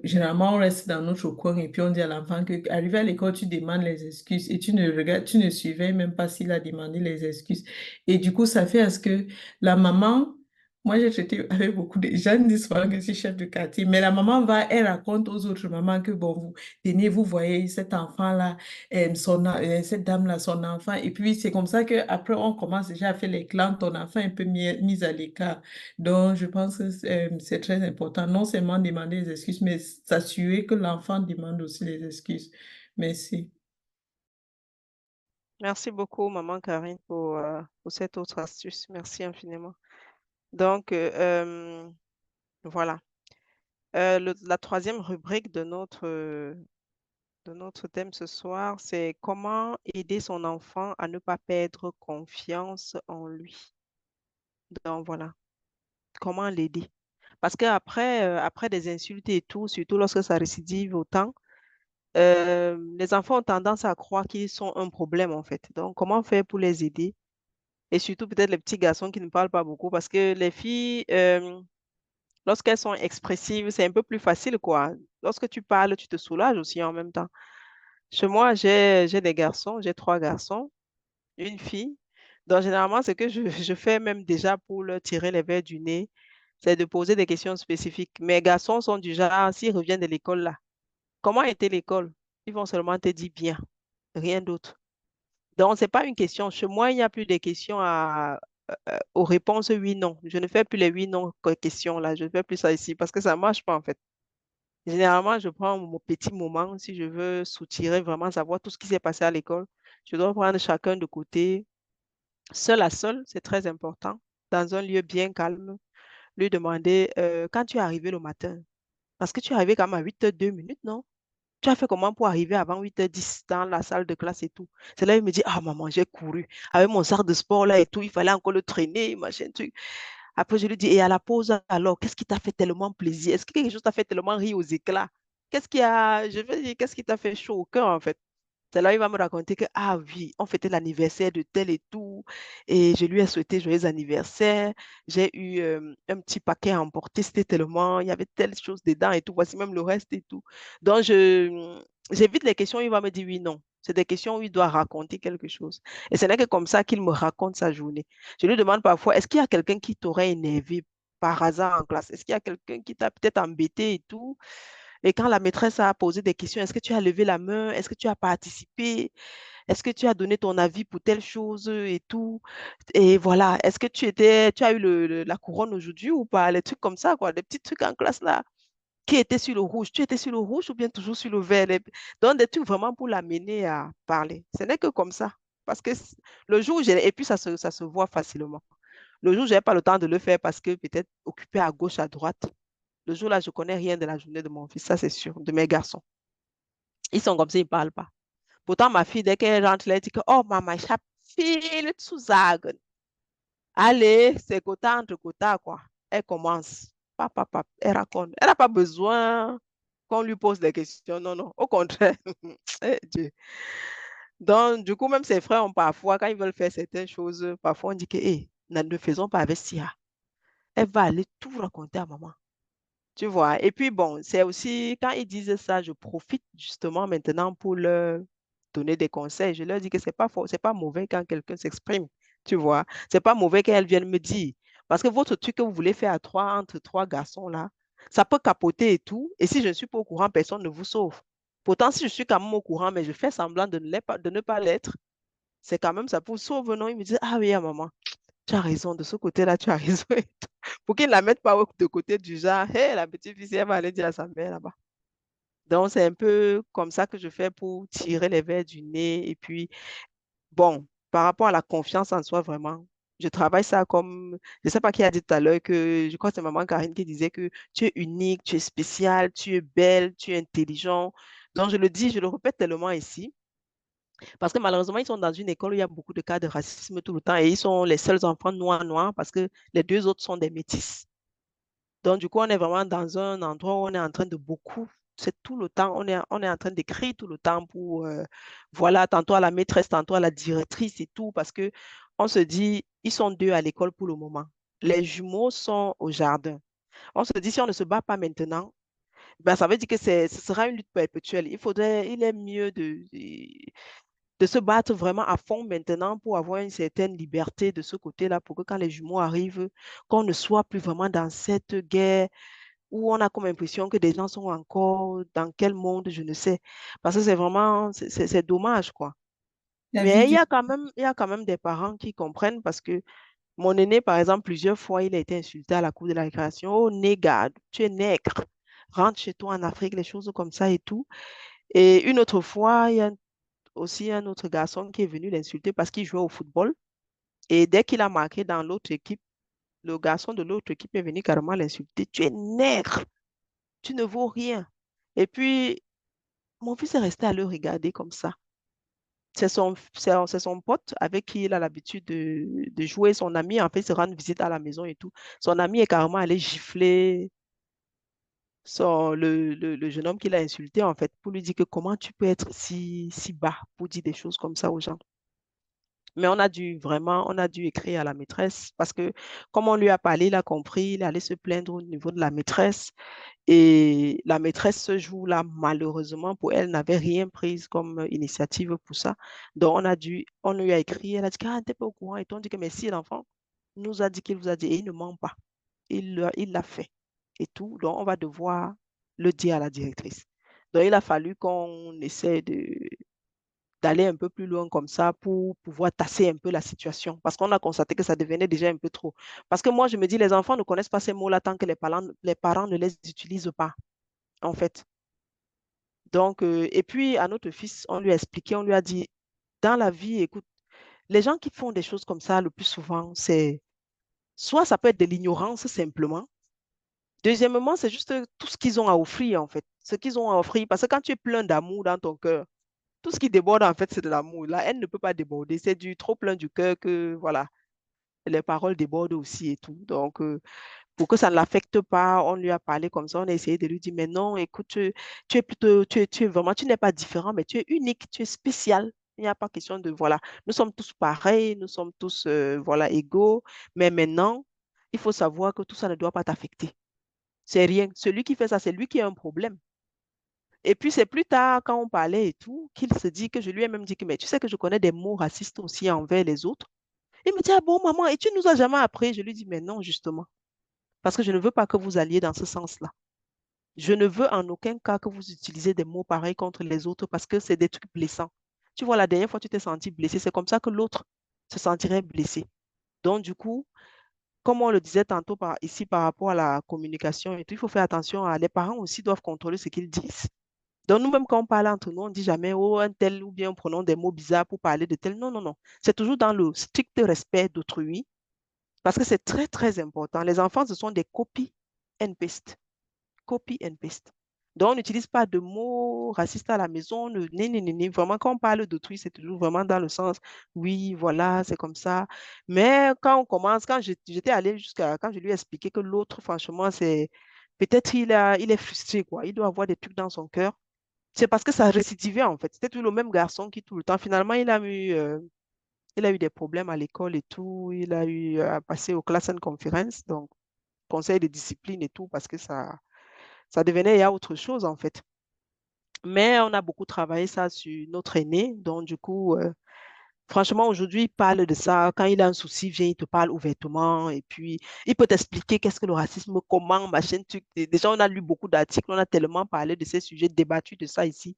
généralement, on reste dans notre coin et puis on dit à l'enfant que arrivé à l'école, tu demandes les excuses et tu ne regardes, tu ne surveilles même pas s'il a demandé les excuses. Et du coup, ça fait à ce que la maman, moi j'ai traité avec beaucoup de gens, disent souvent que je suis chef de quartier, mais la maman va, elle raconte aux autres mamans que bon, vous tenez, vous voyez cet enfant-là, cette dame-là, son enfant. Et puis c'est comme ça qu'après, on commence déjà à faire les clans, ton enfant est un peu mis à l'écart. Donc, je pense que c'est très important, non seulement demander les excuses, mais s'assurer que l'enfant demande aussi les excuses. Merci. Merci beaucoup, maman Karine, pour cette autre astuce. Merci infiniment. Donc, voilà. La troisième rubrique de notre thème ce soir, c'est comment aider son enfant à ne pas perdre confiance en lui. Donc, voilà. Comment l'aider? Parce qu'après après des insultes et tout, surtout lorsque ça récidive autant, les enfants ont tendance à croire qu'ils sont un problème en fait. Donc, comment faire pour les aider? Et surtout peut-être les petits garçons qui ne parlent pas beaucoup parce que les filles, lorsqu'elles sont expressives, c'est un peu plus facile quoi. Lorsque tu parles, tu te soulages aussi en même temps. Chez moi, j'ai des garçons, j'ai trois garçons, une fille. Donc, généralement, ce que je fais même déjà pour leur tirer les verres du nez, c'est de poser des questions spécifiques. Mes garçons sont du genre, s'ils reviennent de l'école là, comment était l'école? Ils vont seulement te dire bien, rien d'autre. Donc, ce n'est pas une question. Chez moi, il n'y a plus de questions aux réponses oui, non. Je ne fais plus les oui, non questions là. Je ne fais plus ça ici parce que ça ne marche pas en fait. Généralement, je prends mon petit moment si je veux soutirer, vraiment savoir tout ce qui s'est passé à l'école. Je dois prendre chacun de côté, seul à seul, c'est très important, dans un lieu bien calme, lui demander quand tu es arrivé le matin, parce que tu es arrivé quand même à 8h02, non? Tu as fait comment pour arriver avant 8h10 dans la salle de classe et tout? C'est là il me dit, ah maman, j'ai couru avec mon sac de sport là et tout, il fallait encore le traîner, machin, truc. Après, je lui dis, et à la pause, alors, qu'est-ce qui t'a fait tellement plaisir? Est-ce que quelque chose t'a fait tellement rire aux éclats? Je veux dire, qu'est-ce qui t'a fait chaud au cœur en fait? C'est là il va me raconter que, ah oui, on fêtait l'anniversaire de tel et tout, et je lui ai souhaité joyeux anniversaire. J'ai eu un petit paquet à emporter, c'était tellement, il y avait telle chose dedans et tout, voici même le reste et tout. Donc, j'évite les questions où il va me dire oui, non. C'est des questions où il doit raconter quelque chose. Et ce n'est que comme ça qu'il me raconte sa journée. Je lui demande parfois, est-ce qu'il y a quelqu'un qui t'aurait énervé par hasard en classe? Est-ce qu'il y a quelqu'un qui t'a peut-être embêté et tout? Et quand la maîtresse a posé des questions, est-ce que tu as levé la main? Est-ce que tu as participé? Est-ce que tu as donné ton avis pour telle chose et tout? Et voilà, est-ce que tu as eu la couronne aujourd'hui ou pas? Les trucs comme ça, quoi, des petits trucs en classe là. Qui était sur le rouge? Tu étais sur le rouge ou bien toujours sur le vert? Donc, des trucs vraiment pour l'amener à parler. Ce n'est que comme ça. Parce que le jour où j'ai... Et puis, ça se voit facilement. Le jour où je n'ai pas le temps de le faire parce que peut-être occupé à gauche, à droite, le jour-là, je ne connais rien de la journée de mon fils, ça c'est sûr, de mes garçons. Ils sont comme ça, ils ne parlent pas. Pourtant, ma fille, dès qu'elle rentre, elle dit que, oh, maman, ich habe viel zu sagen. Allez, c'est quota entre quota, quoi. Elle commence. Papa, papa, elle raconte. Elle n'a pas besoin qu'on lui pose des questions. Non, non. Au contraire. Eh, Dieu. Donc, du coup, même ses frères ont parfois, quand ils veulent faire certaines choses, parfois on dit que, hé, ne faisons pas avec Sia. Elle va aller tout raconter à maman. Tu vois. Et puis, bon, c'est aussi, quand ils disent ça, je profite justement maintenant pour leur donner des conseils. Je leur dis que c'est pas mauvais quand quelqu'un s'exprime. Tu vois. C'est pas mauvais qu'elles viennent me dire. Parce que votre truc que vous voulez faire à trois, entre trois garçons là, ça peut capoter et tout. Et si je ne suis pas au courant, personne ne vous sauve. Pourtant, si je suis quand même au courant, mais je fais semblant de ne pas l'être, c'est quand même ça. Pour sauver, non, ils me disent, ah oui, ah, maman, tu as raison, de ce côté-là, tu as raison. Pour qu'ils ne la mettent pas de côté du genre, hé, la petite fille, elle va aller dire à sa mère là-bas. Donc, c'est un peu comme ça que je fais pour tirer les verres du nez. Et puis, bon, par rapport à la confiance en soi, vraiment, je travaille ça comme, je ne sais pas qui a dit tout à l'heure que, je crois que c'est maman Karine qui disait que tu es unique, tu es spécial, tu es belle, tu es intelligent. Donc, je le dis, je le répète tellement ici. Parce que malheureusement, ils sont dans une école où il y a beaucoup de cas de racisme tout le temps et ils sont les seuls enfants noirs parce que les deux autres sont des métis. Donc, du coup, on est vraiment dans un endroit où on est en train de beaucoup, c'est tout le temps, on est en train d'écrire tout le temps pour, voilà, tantôt à la maîtresse, tantôt à la directrice et tout, parce que on se dit, ils sont deux à l'école pour le moment. Les jumeaux sont au jardin. On se dit, si on ne se bat pas maintenant, ben, ça veut dire que ce sera une lutte perpétuelle. Il est mieux de se battre vraiment à fond maintenant pour avoir une certaine liberté de ce côté-là, pour que quand les jumeaux arrivent, qu'on ne soit plus vraiment dans cette guerre où on a comme impression que des gens sont encore dans quel monde, je ne sais. Parce que c'est vraiment, c'est dommage, quoi. La vie Mais du... il y a quand même des parents qui comprennent parce que mon aîné, par exemple, plusieurs fois, il a été insulté à la cour de la récréation. Oh, néga, tu es nègre, rentre chez toi en Afrique, les choses comme ça et tout. Et une autre fois, il y a aussi un autre garçon qui est venu l'insulter parce qu'il jouait au football. Et dès qu'il a marqué dans l'autre équipe, le garçon de l'autre équipe est venu carrément l'insulter. Tu es nègre, tu ne vaux rien. Et puis, mon fils est resté à le regarder comme ça. C'est son pote avec qui il a l'habitude de jouer. Son ami, en fait, se rendre visite à la maison et tout. Son ami est carrément allé gifler le jeune homme qu'il a insulté, en fait, pour lui dire que comment tu peux être si bas pour dire des choses comme ça aux gens. Mais on a dû écrire à la maîtresse parce que comme on lui a parlé, il a compris, il allait se plaindre au niveau de la maîtresse. Et la maîtresse, ce jour-là, malheureusement, pour elle, n'avait rien pris comme initiative pour ça. Donc, on lui a écrit, elle a dit, ah, t'es pas au courant. Et on dit que, mais si l'enfant nous a dit qu'il vous a dit, et il ne ment pas. Il l'a fait. Et tout. Donc, on va devoir le dire à la directrice. Donc, il a fallu qu'on essaie d'aller un peu plus loin comme ça pour pouvoir tasser un peu la situation. Parce qu'on a constaté que ça devenait déjà un peu trop. Parce que moi, je me dis, les enfants ne connaissent pas ces mots-là tant que les parents ne les utilisent pas, en fait. Donc, et puis à notre fils, on lui a expliqué, on lui a dit, dans la vie, écoute, les gens qui font des choses comme ça, le plus souvent, c'est soit ça peut être de l'ignorance simplement. Deuxièmement, c'est juste tout ce qu'ils ont à offrir, en fait. Ce qu'ils ont à offrir. Parce que quand tu es plein d'amour dans ton cœur, tout ce qui déborde, en fait, c'est de l'amour. La haine ne peut pas déborder. C'est du trop plein du cœur que, voilà, les paroles débordent aussi et tout. Donc, pour que ça ne l'affecte pas, on lui a parlé comme ça. On a essayé de lui dire, mais non, écoute, tu es plutôt, tu es vraiment, tu n'es pas différent, mais tu es unique, tu es spécial. Il n'y a pas question de, voilà, nous sommes tous pareils, nous sommes tous, voilà, égaux. Mais maintenant, il faut savoir que tout ça ne doit pas t'affecter. C'est rien. Celui qui fait ça, c'est lui qui a un problème. Et puis, c'est plus tard, quand on parlait et tout, qu'il se dit que je lui ai même dit que, mais tu sais que je connais des mots racistes aussi envers les autres. Il me dit, ah bon, maman, et tu nous as jamais appris? Je lui dis, mais non, justement, parce que je ne veux pas que vous alliez dans ce sens-là. Je ne veux en aucun cas que vous utilisiez des mots pareils contre les autres parce que c'est des trucs blessants. Tu vois, la dernière fois, tu t'es senti blessé, c'est comme ça que l'autre se sentirait blessé. Donc, du coup, comme on le disait tantôt ici par rapport à la communication et tout, il faut faire attention. Les parents aussi doivent contrôler ce qu'ils disent. Donc, nous-mêmes, quand on parle entre nous, on ne dit jamais, oh, un tel, ou bien prenons des mots bizarres pour parler de tel. Non, non, non. C'est toujours dans le strict respect d'autrui, parce que c'est très, très important. Les enfants, ce sont des copy and paste. Copy and paste. Donc, on n'utilise pas de mots racistes à la maison. Vraiment, quand on parle d'autrui, c'est toujours vraiment dans le sens, oui, voilà, c'est comme ça. Mais quand on commence, j'étais allée jusqu'à, quand je lui ai expliqué que l'autre, franchement, peut-être il est frustré, quoi. Il doit avoir des trucs dans son cœur. C'est parce que ça récidivait, en fait. C'était tout le même garçon qui, tout le temps, finalement, il a eu des problèmes à l'école et tout. Il a eu à passer au class and conference, donc conseil de discipline et tout, parce que ça devenait, il y a autre chose, en fait. Mais on a beaucoup travaillé ça sur notre aîné. Donc, du coup, franchement, aujourd'hui, il parle de ça. Quand il a un souci, il vient, il te parle ouvertement. Et puis, il peut t'expliquer qu'est-ce que le racisme, comment, machin, truc. Déjà, on a lu beaucoup d'articles, on a tellement parlé de ces sujets, débattu de ça ici,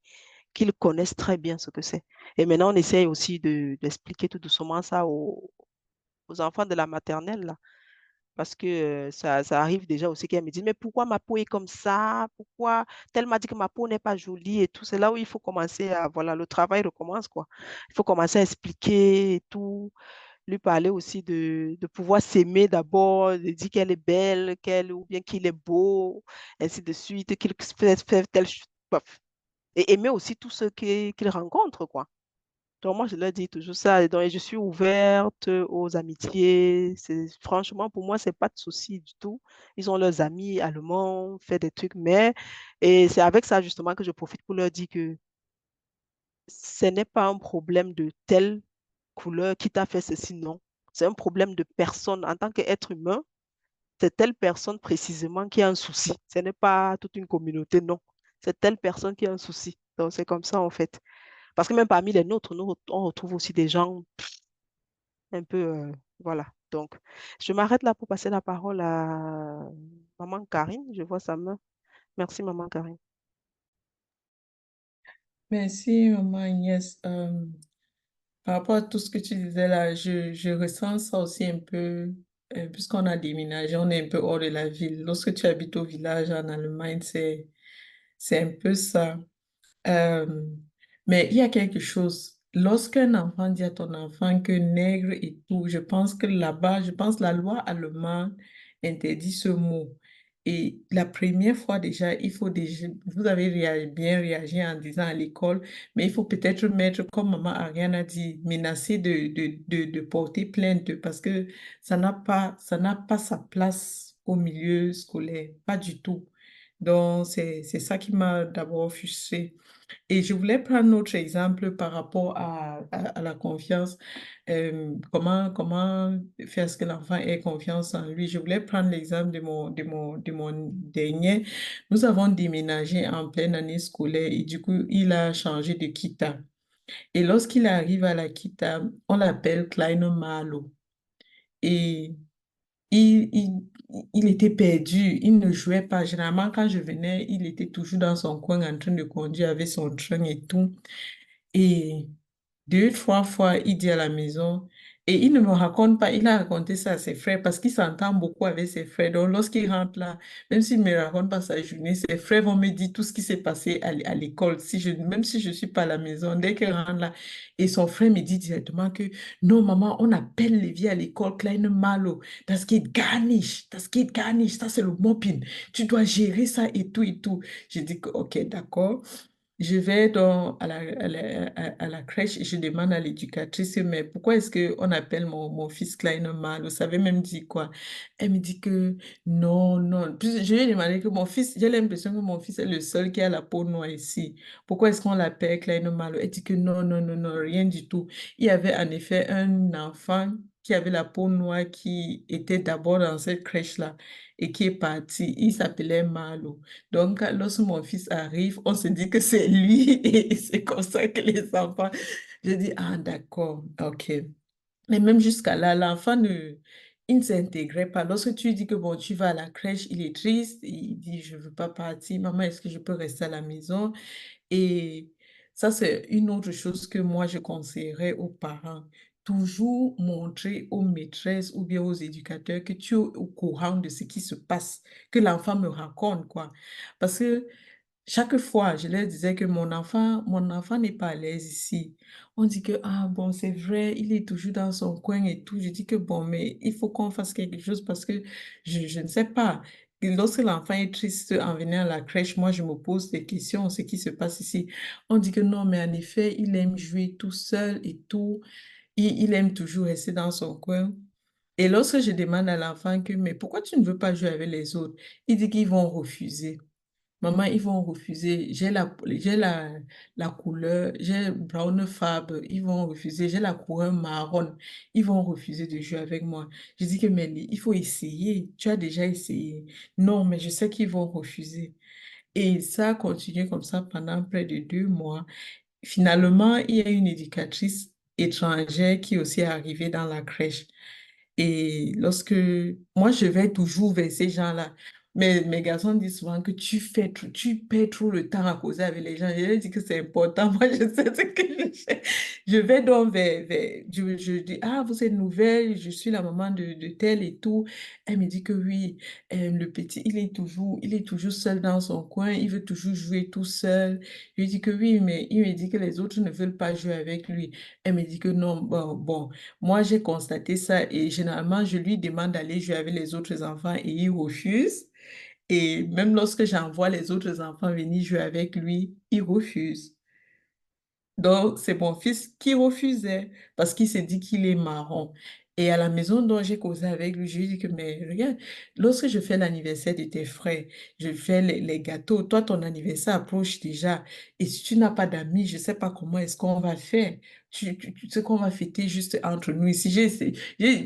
qu'ils connaissent très bien ce que c'est. Et maintenant, on essaye aussi d'expliquer tout doucement ça aux enfants de la maternelle, là. Parce que ça arrive déjà aussi qu'elle me dit, mais pourquoi ma peau est comme ça? Pourquoi tel m'a dit que ma peau n'est pas jolie et tout. C'est là où il faut commencer voilà, le travail recommence, quoi. Il faut commencer à expliquer et tout, lui parler aussi de pouvoir s'aimer d'abord, de dire qu'elle est belle, ou bien qu'il est beau, ainsi de suite, qu'il fait telle chose. Bref. Et aimer aussi tous ceux qu'il rencontre, quoi. Donc, moi, je leur dis toujours ça. Et donc, je suis ouverte aux amitiés. Franchement, pour moi, c'est pas de souci du tout. Ils ont leurs amis allemands, fait des trucs, mais et c'est avec ça justement que je profite pour leur dire que ce n'est pas un problème de telle couleur qui t'a fait ceci, non. C'est un problème de personne. En tant qu'être humain, c'est telle personne précisément qui a un souci. Ce n'est pas toute une communauté, non. C'est telle personne qui a un souci. Donc, c'est comme ça, en fait. Parce que même parmi les nôtres, nous, on retrouve aussi des gens un peu, voilà. Donc, je m'arrête là pour passer la parole à maman Karine. Je vois sa main. Merci, maman Karine. Merci, maman Agnès. Par rapport à tout ce que tu disais là, je ressens ça aussi un peu, puisqu'on a déménagé, on est un peu hors de la ville. Lorsque tu habites au village en Allemagne, c'est un peu ça. Euh, mais il y a quelque chose. Lorsqu'un enfant dit à ton enfant que nègre et tout, je pense que là-bas, je pense que la loi allemande interdit ce mot. Et la première fois déjà, il faut déjà, vous avez bien réagi en disant à l'école, mais il faut peut-être mettre, comme maman Ariane a dit, menacer de porter plainte parce que ça n'a pas sa place au milieu scolaire, pas du tout. Donc, c'est ça qui m'a d'abord frustrée. Et je voulais prendre un autre exemple par rapport à la confiance. Comment faire ce que l'enfant ait confiance en lui. Je voulais prendre l'exemple de mon dernier. Nous avons déménagé en pleine année scolaire et du coup, il a changé de kita. Et lorsqu'il arrive à la kita, on l'appelle Kleine Malo. Et il, il, il était perdu, il ne jouait pas. Généralement, quand je venais, il était toujours dans son coin en train de conduire avec son train et tout. Et deux, trois fois, il dit à la maison, et il ne me raconte pas, il a raconté ça à ses frères parce qu'il s'entend beaucoup avec ses frères. Donc, lorsqu'il rentre là, même s'il ne me raconte pas sa journée, ses frères vont me dire tout ce qui s'est passé à l'école. Même si je ne suis pas à la maison, dès qu'il rentre là, et son frère me dit directement que non, maman, on appelle les vieux à l'école Kleine Malo, das geht gar nicht, ça c'est le mopping. Tu dois gérer ça et tout et tout. J'ai dit que, ok, d'accord. Je vais à la crèche et je demande à l'éducatrice, mais pourquoi est-ce qu'on appelle mon fils Klein mal? Vous savez même dit quoi? Elle me dit que non, non. Puis je lui ai demandé que mon fils, j'ai l'impression que mon fils est le seul qui a la peau noire ici. Pourquoi est-ce qu'on l'appelle Klein mal? Elle dit que non, non, non, non, rien du tout. Il y avait en effet un enfant qui avait la peau noire qui était d'abord dans cette crèche-là et qui est parti. Il s'appelait Malo. Donc, lorsque mon fils arrive, on se dit que c'est lui et c'est comme ça que les enfants... Je dis, ah d'accord, ok. Mais même jusqu'à là, il ne s'intégrait pas. Lorsque tu dis que bon, tu vas à la crèche, il est triste, il dit, je ne veux pas partir. Maman, est-ce que je peux rester à la maison? Et ça, c'est une autre chose que moi, je conseillerais aux parents. Toujours montrer aux maîtresses ou bien aux éducateurs que tu es au courant de ce qui se passe, que l'enfant me raconte, quoi. Parce que chaque fois, je leur disais que mon enfant n'est pas à l'aise ici. On dit que, ah bon, c'est vrai, il est toujours dans son coin et tout. Je dis que, bon, mais il faut qu'on fasse quelque chose parce que je ne sais pas. Et lorsque l'enfant est triste en venant à la crèche, moi, je me pose des questions, ce qui se passe ici. On dit que non, mais en effet, il aime jouer tout seul et tout. Il aime toujours rester dans son coin. Et lorsque je demande à l'enfant que, mais pourquoi tu ne veux pas jouer avec les autres? Il dit qu'ils vont refuser. Maman, ils vont refuser. La couleur, j'ai brown fab, ils vont refuser. J'ai la couleur marron, ils vont refuser de jouer avec moi. Je dis que, mais il faut essayer. Tu as déjà essayé. Non, mais je sais qu'ils vont refuser. Et ça a continué comme ça pendant près de 2 mois. Finalement, il y a une éducatrice étrangère qui aussi est arrivée dans la crèche. Et lorsque moi, je vais toujours vers ces gens-là. Mais mes garçons disent souvent que tu perds trop le temps à causer avec les gens. Je leur dis que c'est important. Moi, je sais ce que je fais. Je vais donc je dis, ah, vous êtes nouvelle, je suis la maman de tel et tout. Elle me dit que oui, le petit, il est toujours seul dans son coin, il veut toujours jouer tout seul. Je lui dis que oui, mais il me dit que les autres ne veulent pas jouer avec lui. Elle me dit que non, bon. Moi, j'ai constaté ça et généralement, je lui demande d'aller jouer avec les autres enfants et il refuse. Et même lorsque j'envoie les autres enfants venir jouer avec lui, il refuse. Donc, c'est mon fils qui refusait parce qu'il s'est dit qu'il est marrant. Et à la maison dont j'ai causé avec lui, je lui ai dit que, mais regarde, lorsque je fais l'anniversaire de tes frères, je fais les gâteaux, toi, ton anniversaire approche déjà. Et si tu n'as pas d'amis, je ne sais pas comment est-ce qu'on va faire. Tu sais qu'on va fêter juste entre nous ici.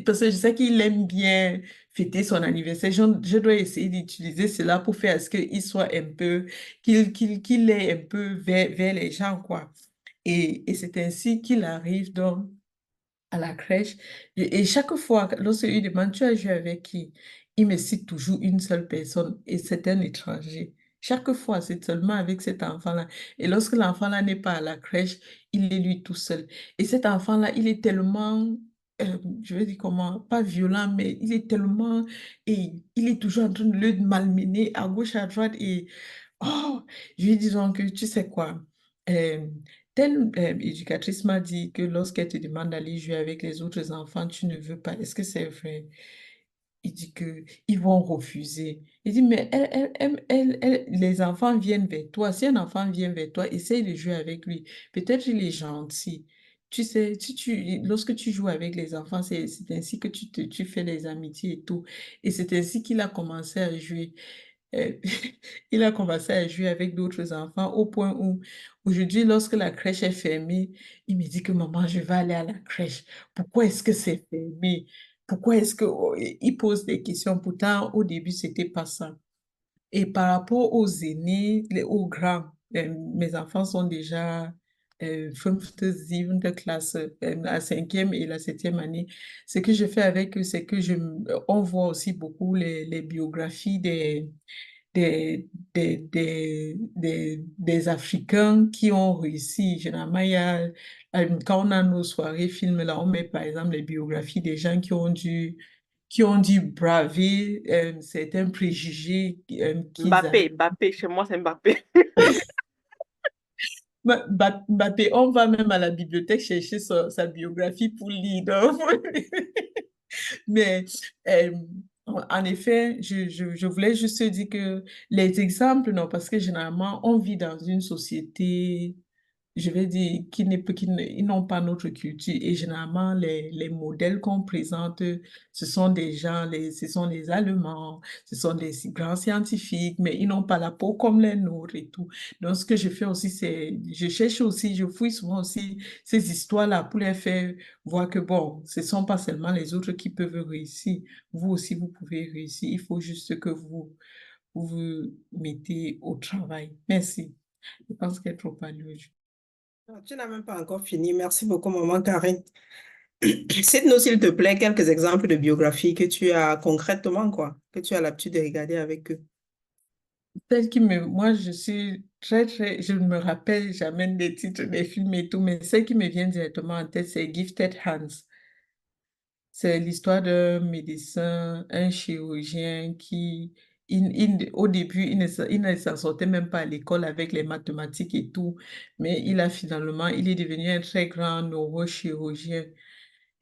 Parce que je sais qu'il aime bien fêter son anniversaire. Je dois essayer d'utiliser cela pour faire à ce qu'il soit un peu, qu'il est un peu vers les gens, quoi. Et c'est ainsi qu'il arrive donc à la crèche. Et chaque fois, lorsque il demande, tu as joué avec qui? Il me cite toujours une seule personne et c'est un étranger. Chaque fois, c'est seulement avec cet enfant-là. Et lorsque l'enfant-là n'est pas à la crèche, il est lui tout seul. Et cet enfant-là, il est tellement, je vais dire comment, pas violent, mais il est tellement, et il est toujours en train de le malmener à gauche, à droite. Et oh, je lui dis donc, tu sais quoi, euh, telle éducatrice m'a dit que lorsqu'elle te demande d'aller jouer avec les autres enfants, tu ne veux pas. Est-ce que c'est vrai? Il dit que ils vont refuser. Il dit, mais les enfants viennent vers toi. Si un enfant vient vers toi, essaye de jouer avec lui. Peut-être il est gentil. Tu sais, lorsque tu joues avec les enfants, c'est ainsi que tu fais les amitiés et tout. Et c'est ainsi qu'il a commencé à jouer. Euh, il a commencé à jouer avec d'autres enfants au point où aujourd'hui, lorsque la crèche est fermée, il me dit que maman, je vais aller à la crèche. Pourquoi est-ce que c'est fermé? Pourquoi est-ce que... Il pose des questions. Pourtant, au début, c'était pas ça. Et par rapport aux aînés, aux grands, mes enfants sont déjà fünfte, siebente classe, la cinquième et la septième année. Ce que je fais avec eux, c'est que on voit aussi beaucoup les biographies des Africains qui ont réussi. Généralement, quand on a nos soirées films, là, on met par exemple les biographies des gens qui ont dû braver certains préjugés qu'ils avaient. Mbappé, chez moi, c'est Mbappé. Mbappé, on va même à la bibliothèque chercher sa biographie pour lire. Donc. Mais euh, en effet, je voulais juste dire que les exemples, non, parce que généralement, on vit dans une société, je vais dire, ils n'ont pas notre culture. Et généralement, les modèles qu'on présente, ce sont des gens, ce sont des Allemands, ce sont des grands scientifiques, mais ils n'ont pas la peau comme les nôtres et tout. Donc, ce que je fais aussi, c'est, je cherche aussi, je fouille souvent aussi ces histoires-là pour les faire voir que, bon, ce ne sont pas seulement les autres qui peuvent réussir. Vous aussi, vous pouvez réussir. Il faut juste que vous vous mettez au travail. Merci. Je pense qu'elle est trop parlé. Non, tu n'as même pas encore fini. Merci beaucoup, maman Karine. Cite-nous, s'il te plaît, quelques exemples de biographies que tu as concrètement, quoi, que tu as l'habitude de regarder avec eux. Moi, je suis je ne me rappelle jamais des titres des films et tout, mais celle qui me vient directement en tête, c'est Gifted Hands. C'est l'histoire d'un médecin, un chirurgien au début, il ne s'en sortait même pas à l'école avec les mathématiques et tout, mais il est devenu un très grand neurochirurgien.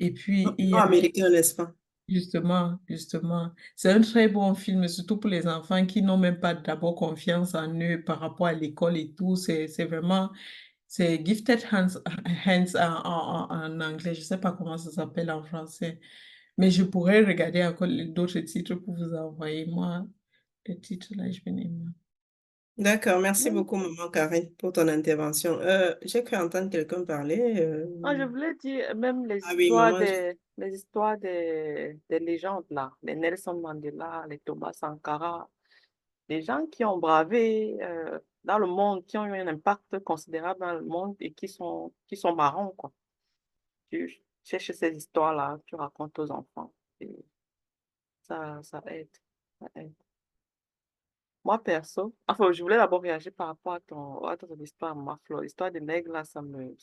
Et puis, il y a Américain, n'est-ce pas? justement, c'est un très bon film, surtout pour les enfants qui n'ont même pas d'abord confiance en eux par rapport à l'école et tout. C'est vraiment, c'est Gifted Hands en anglais. Je ne sais pas comment ça s'appelle en français, mais je pourrais regarder encore d'autres titres pour vous envoyer. Moi, le titre là, je vais aimer. D'accord, merci beaucoup, maman Karine, pour ton intervention. J'ai cru entendre quelqu'un parler. Ah, je voulais dire même Ah oui, maman. les histoires des légendes là, les Nelson Mandela, les Thomas Sankara, des gens qui ont bravé dans le monde, qui ont eu un impact considérable dans le monde et qui sont marrants, quoi. Tu cherches ces histoires-là, tu racontes aux enfants et ça aide. Ça aide. Moi, perso, enfin, je voulais d'abord réagir par rapport à ton histoire, ma Flo. L'histoire des nègres, là, ça me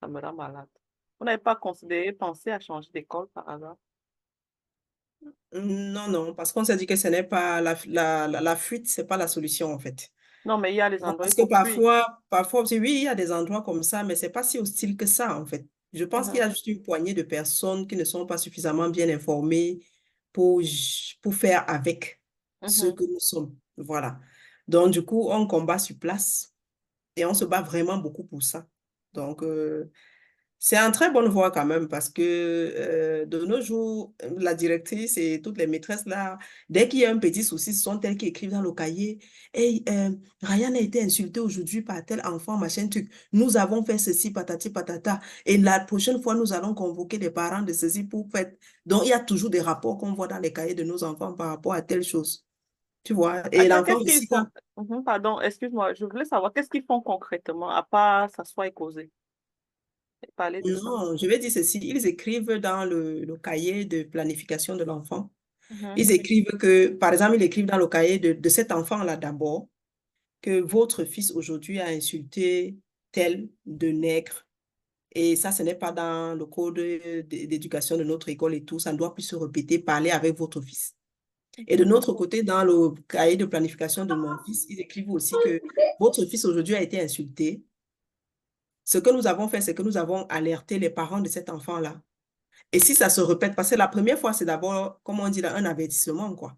rend malade. Vous n'avez pas pensé à changer d'école par hasard? Non, non, parce qu'on s'est dit que ce n'est pas la fuite, c'est pas la solution, en fait. Non, mais il y a des endroits, il Parce que faut fuir. parfois aussi, oui, il y a des endroits comme ça, mais c'est pas si hostile que ça, en fait. Je pense qu'il y Mhm, a juste une poignée de personnes qui ne sont pas suffisamment bien informées pour faire avec ce mhm. que nous sommes. Voilà. Donc, du coup, on combat sur place et on se bat vraiment beaucoup pour ça. Donc, c'est en très bonne voie quand même parce que de nos jours, la directrice et toutes les maîtresses là, dès qu'il y a un petit souci, ce sont elles qui écrivent dans le cahier. Hey, Ryan a été insulté aujourd'hui par tel enfant, machin truc. Nous avons fait ceci, patati patata. Et la prochaine fois, nous allons convoquer les parents de ceci pour faire. Donc, il y a toujours des rapports qu'on voit dans les cahiers de nos enfants par rapport à telle chose. Tu vois? Et Attends, l'enfant qu'est-ce qu'ils aussi, font? comme Pardon, excuse-moi, je voulais savoir qu'est-ce qu'ils font concrètement, à part s'asseoir et causer, et parler de ça. non, je vais dire ceci, ils écrivent dans le cahier de planification de l'enfant. Mhm, Ils écrivent que, par exemple, ils écrivent dans le cahier de cet enfant-là d'abord que votre fils aujourd'hui a insulté tel de nègre. Et ça, ce n'est pas dans le code d'éducation de notre école et tout. Ça ne doit plus se répéter. Parlez avec votre fils. Et de mhm, notre côté, dans le cahier de planification de mon fils, ils écrivent aussi que votre fils aujourd'hui a été insulté. Ce que nous avons fait, c'est que nous avons alerté les parents de cet enfant-là. Et si ça se répète, parce que la première fois, c'est d'abord, comme on dit là, un avertissement, quoi.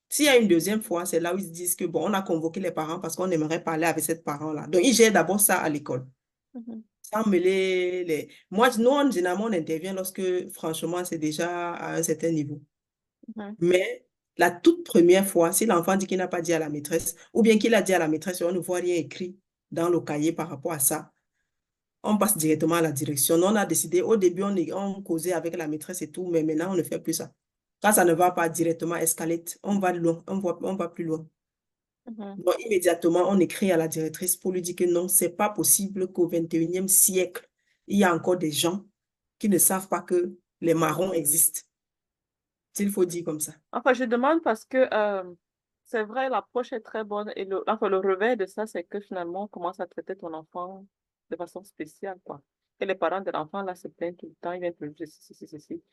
S'il y a une deuxième fois, c'est là où ils se disent que, bon, on a convoqué les parents parce qu'on aimerait parler avec cette parent-là. Donc, ils gèrent d'abord ça à l'école, mhm, sans mêler les... Moi, nous, généralement, on intervient lorsque, franchement, c'est déjà à un certain niveau. mhm. Mais la toute première fois, si l'enfant dit qu'il n'a pas dit à la maîtresse, ou bien qu'il a dit à la maîtresse et on ne voit rien écrit dans le cahier par rapport à ça, on passe directement à la direction. Nous, on a décidé, au début, on causait avec la maîtresse et tout, mais maintenant, on ne fait plus ça. Quand ça ne va pas directement escalate, on va loin, on va plus loin. Mhm. Donc, immédiatement, on écrit à la directrice pour lui dire que non, c'est pas possible qu'au 21e siècle, il y a encore des gens qui ne savent pas que les marrons existent. Il faut dire comme ça. Enfin, je demande parce que c'est vrai, l'approche est très bonne et le revers de ça, c'est que finalement, on commence à traiter ton enfant de façon spéciale, quoi. Et les parents de l'enfant, là, se plaignent tout le temps, ils viennent te dire ceci, ceci, ceci.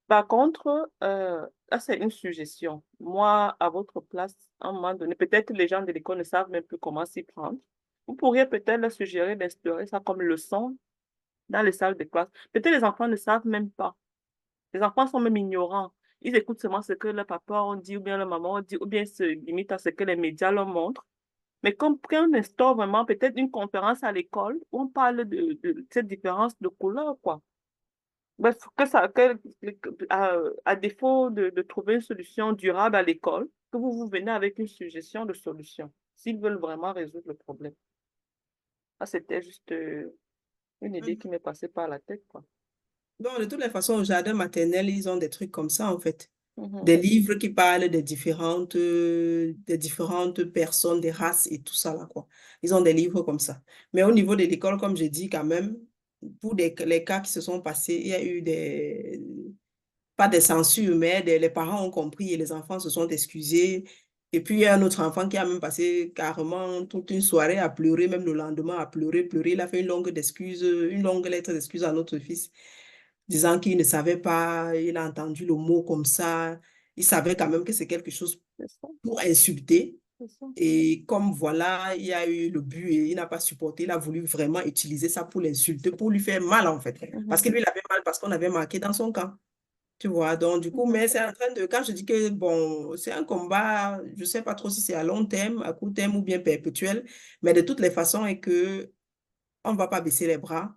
Par contre, là, c'est une suggestion. Moi, à votre place, à un moment donné, peut-être que les gens de l'école ne savent même plus comment s'y prendre. Vous pourriez peut-être leur suggérer d'instaurer ça comme leçon dans les salles de classe. Peut-être les enfants ne savent même pas. Les enfants sont même ignorants. Ils écoutent seulement ce que leur papa ont dit, ou bien leur maman ont dit, ou bien se limitent à ce que les médias leur montrent. Mais comme quand on instaure vraiment peut-être une conférence à l'école où on parle de cette différence de couleur, quoi. Bref, à défaut de trouver une solution durable à l'école, que vous venez avec une suggestion de solution, s'ils veulent vraiment résoudre le problème. Ça, c'était juste une idée qui m'est passée par la tête, quoi. Bon, de toutes les façons, au jardin maternel, ils ont des trucs comme ça, en fait. Mhm, Des livres qui parlent des différentes personnes, des races et tout ça, là, quoi. Ils ont des livres comme ça. Mais au niveau de l'école, comme je dis, quand même, pour les cas qui se sont passés, il y a eu pas des censures, mais les parents ont compris et les enfants se sont excusés. Et puis, il y a un autre enfant qui a même passé carrément toute une soirée à pleurer, même le lendemain à pleurer, pleurer. Il a fait une longue lettre d'excuse à notre fils, disant qu'il ne savait pas, il a entendu le mot comme ça. Il savait quand même que c'est quelque chose c'est ça, pour insulter. c'est ça. Et comme voilà, il y a eu le but et il n'a pas supporté, il a voulu vraiment utiliser ça pour l'insulter, pour lui faire mal en fait. Parce Mhm, que lui, il avait mal parce qu'on avait marqué dans son camp. Tu vois, donc du coup, mhm, mais c'est en train de, quand je dis que, bon, c'est un combat, je ne sais pas trop si c'est à long terme, à court terme ou bien perpétuel, mais de toutes les façons, est que on ne va pas baisser les bras,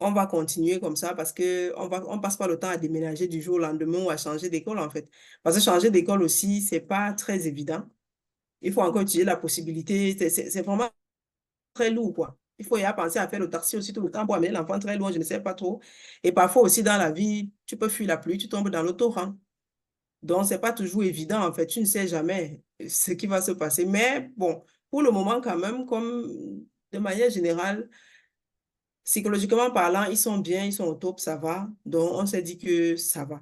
on va continuer comme ça parce que on passe pas le temps à déménager du jour au lendemain ou à changer d'école en fait. Parce que changer d'école aussi, c'est pas très évident. Il faut encore utiliser la possibilité, c'est vraiment très lourd, quoi. Il faut y avoir pensé à faire le taxi aussi tout le temps pour amener l'enfant très loin, je ne sais pas trop. Et parfois aussi dans la vie, tu peux fuir la pluie, tu tombes dans l'autorang. Donc, c'est pas toujours évident, en fait. Tu ne sais jamais ce qui va se passer. Mais bon, pour le moment, quand même, comme de manière générale, psychologiquement parlant, ils sont bien, ils sont au top, ça va. Donc, on s'est dit que ça va.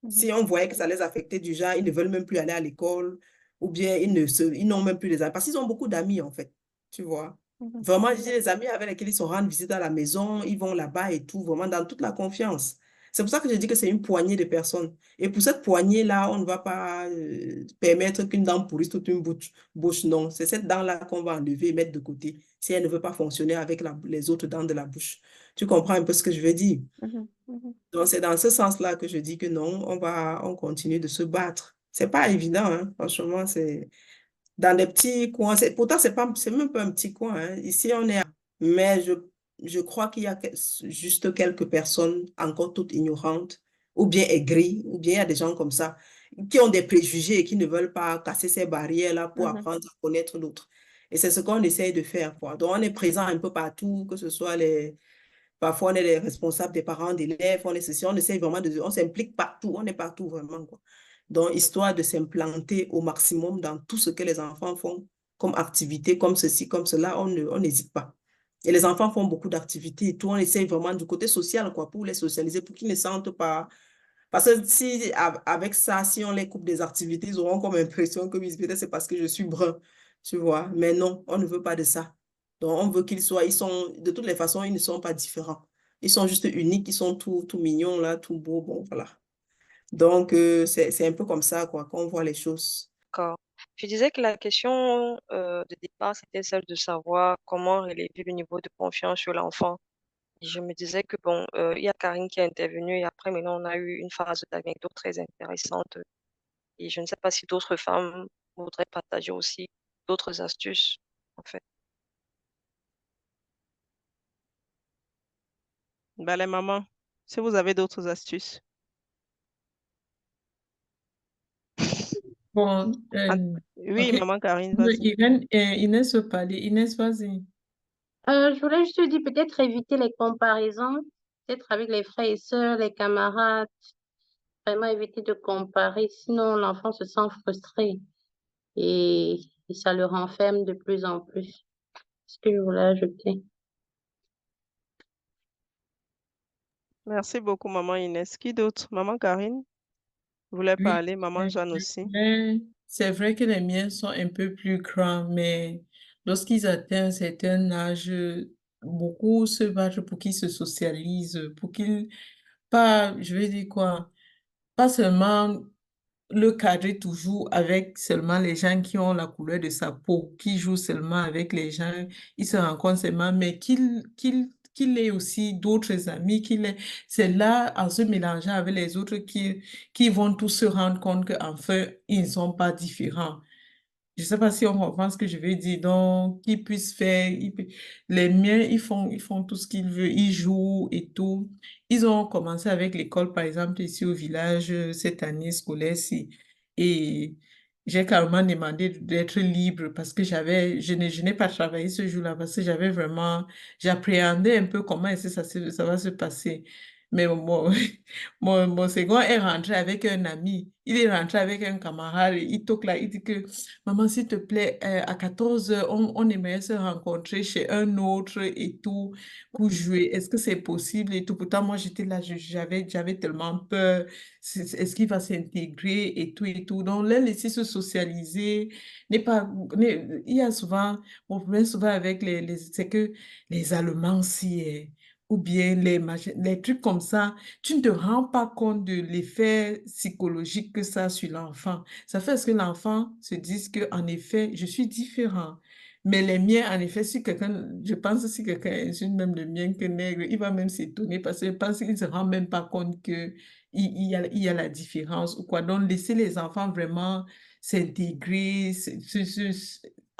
mhm, Si on voyait que ça les affectait du genre, ils ne veulent même plus aller à l'école, ou bien ils n'ont même plus des amis, parce qu'ils ont beaucoup d'amis, en fait, tu vois. mhm, Vraiment, j'ai des amis avec lesquels ils se rendent visite à la maison, ils vont là-bas et tout, vraiment dans toute la confiance. C'est pour ça que je dis que c'est une poignée de personnes. Et pour cette poignée-là, on ne va pas permettre qu'une dent pourrisse toute une bouche. Non, c'est cette dent-là qu'on va enlever et mettre de côté si elle ne veut pas fonctionner avec les autres dents de la bouche. Tu comprends un peu ce que je veux dire? mhm, mhm. Donc, c'est dans ce sens-là que je dis que non, on continue de se battre. C'est pas évident, hein. Franchement, c'est dans des petits coins. Pourtant, c'est même pas un petit coin, hein. Ici, on est mais je crois qu'il y a juste quelques personnes encore toutes ignorantes, ou bien aigries, ou bien il y a des gens comme ça, qui ont des préjugés et qui ne veulent pas casser ces barrières-là pour apprendre à connaître l'autre. Et c'est ce qu'on essaye de faire, quoi. Donc, on est présent un peu partout, que ce soit les... Parfois, on est les responsables des parents d'élèves, on est ceci, on essaye vraiment de... On s'implique partout, on est partout vraiment, quoi. Donc, histoire de s'implanter au maximum dans tout ce que les enfants font comme activité, comme ceci, comme cela, on n'hésite pas. Et les enfants font beaucoup d'activités et tout, on essaye vraiment du côté social, quoi, pour les socialiser, pour qu'ils ne sentent pas... Parce que si, avec ça, si on les coupe des activités, ils auront comme impression que peut-être c'est parce que je suis brun, tu vois. Mais non, on ne veut pas de ça. Donc, on veut qu'ils soient, ils sont, de toutes les façons, ils ne sont pas différents. Ils sont juste uniques, ils sont tout mignons, là, tout beaux, bon, voilà. Donc, c'est un peu comme ça, quoi, qu'on voit les choses. D'accord. Je disais que la question de départ, c'était celle de savoir comment relever le niveau de confiance sur l'enfant. Et je me disais que, bon, il y a Karine qui est intervenue et après, maintenant, on a eu une phase d'anecdotes très intéressante. Et je ne sais pas si d'autres femmes voudraient partager aussi d'autres astuces, en fait. Ben, les mamans, si vous avez d'autres astuces. Bon, Oui, ok. maman Karine, vas-y. Inès veut parler. Inès, vas-y. Je voulais juste te dire peut-être éviter les comparaisons, peut-être avec les frères et sœurs, les camarades, vraiment éviter de comparer, sinon l'enfant se sent frustré et, et ça le renferme de plus en plus. C'est ce que je voulais ajouter. Merci beaucoup, maman Inès. Qui d'autre? Maman Karine voulait Oui, parler, maman Jeanne aussi. c'est vrai que les miens sont un peu plus grands, mais lorsqu'ils atteignent un certain âge, beaucoup se battent pour qu'ils se socialisent, pour qu'ils, pas, je vais dire quoi, pas seulement le cadrer toujours avec seulement les gens qui ont la couleur de sa peau, qui jouent seulement avec les gens, ils se rencontrent seulement, mais qu'il ait aussi d'autres amis, c'est là, en se mélangeant avec les autres, qui vont tous se rendre compte qu'enfin, ils ne sont pas différents. Je ne sais pas si on comprend ce que je veux dire. Donc, qu'ils puissent faire, les miens, ils font tout ce qu'ils veulent, ils jouent et tout. Ils ont commencé avec l'école, par exemple, ici au village, cette année scolaire-ci. Et j'ai carrément demandé d'être libre parce que je n'ai pas travaillé ce jour-là parce que j'appréhendais un peu comment est-ce que ça va se passer. Mais bon, mon second est rentré avec un ami. Il est rentré avec un camarade. Il toque là, il dit que maman, s'il te plaît, à 14 heures, on aimerait se rencontrer chez un autre et tout pour jouer. Est-ce que c'est possible et tout? Pourtant, moi, j'étais là, j'avais tellement peur. Est-ce qu'il va s'intégrer et tout et tout? Donc, les laisser se socialiser n'est pas. Il y a souvent, mon problème souvent avec c'est que les Allemands, si, ou bien les trucs comme ça, tu ne te rends pas compte de l'effet psychologique que ça a sur l'enfant. Ça fait ce que l'enfant se dise que, en effet, je suis différent. Mais les miens, en effet, si quelqu'un, je pense que si quelqu'un insulte même le mien que nègre, il va même s'étonner parce que je pense qu'il ne se rend même pas compte que il y a la différence ou quoi. Donc, laisser les enfants vraiment s'intégrer,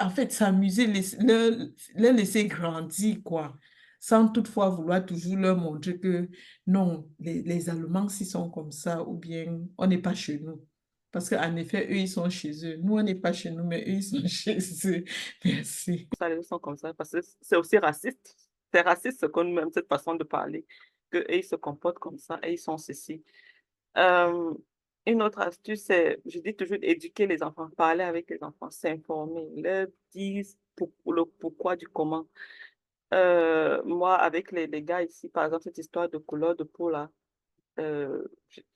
en fait, s'amuser, leur laisser grandir, quoi, sans toutefois vouloir toujours leur montrer que non, les Allemands, s'ils sont comme ça, ou bien on n'est pas chez nous. Parce qu'en effet, eux, ils sont chez eux. Nous, on n'est pas chez nous, mais eux, ils sont chez eux. Merci. Ça, les sont comme ça parce que c'est aussi raciste. C'est raciste ce qu'on même cette façon de parler, que ils se comportent comme ça et ils sont ceci. Euh, une autre astuce, c'est, je dis toujours, éduquer les enfants, parler avec les enfants, s'informer, leur dire le pourquoi du comment. Moi, avec les gars ici, par exemple, cette histoire de couleur de peau là,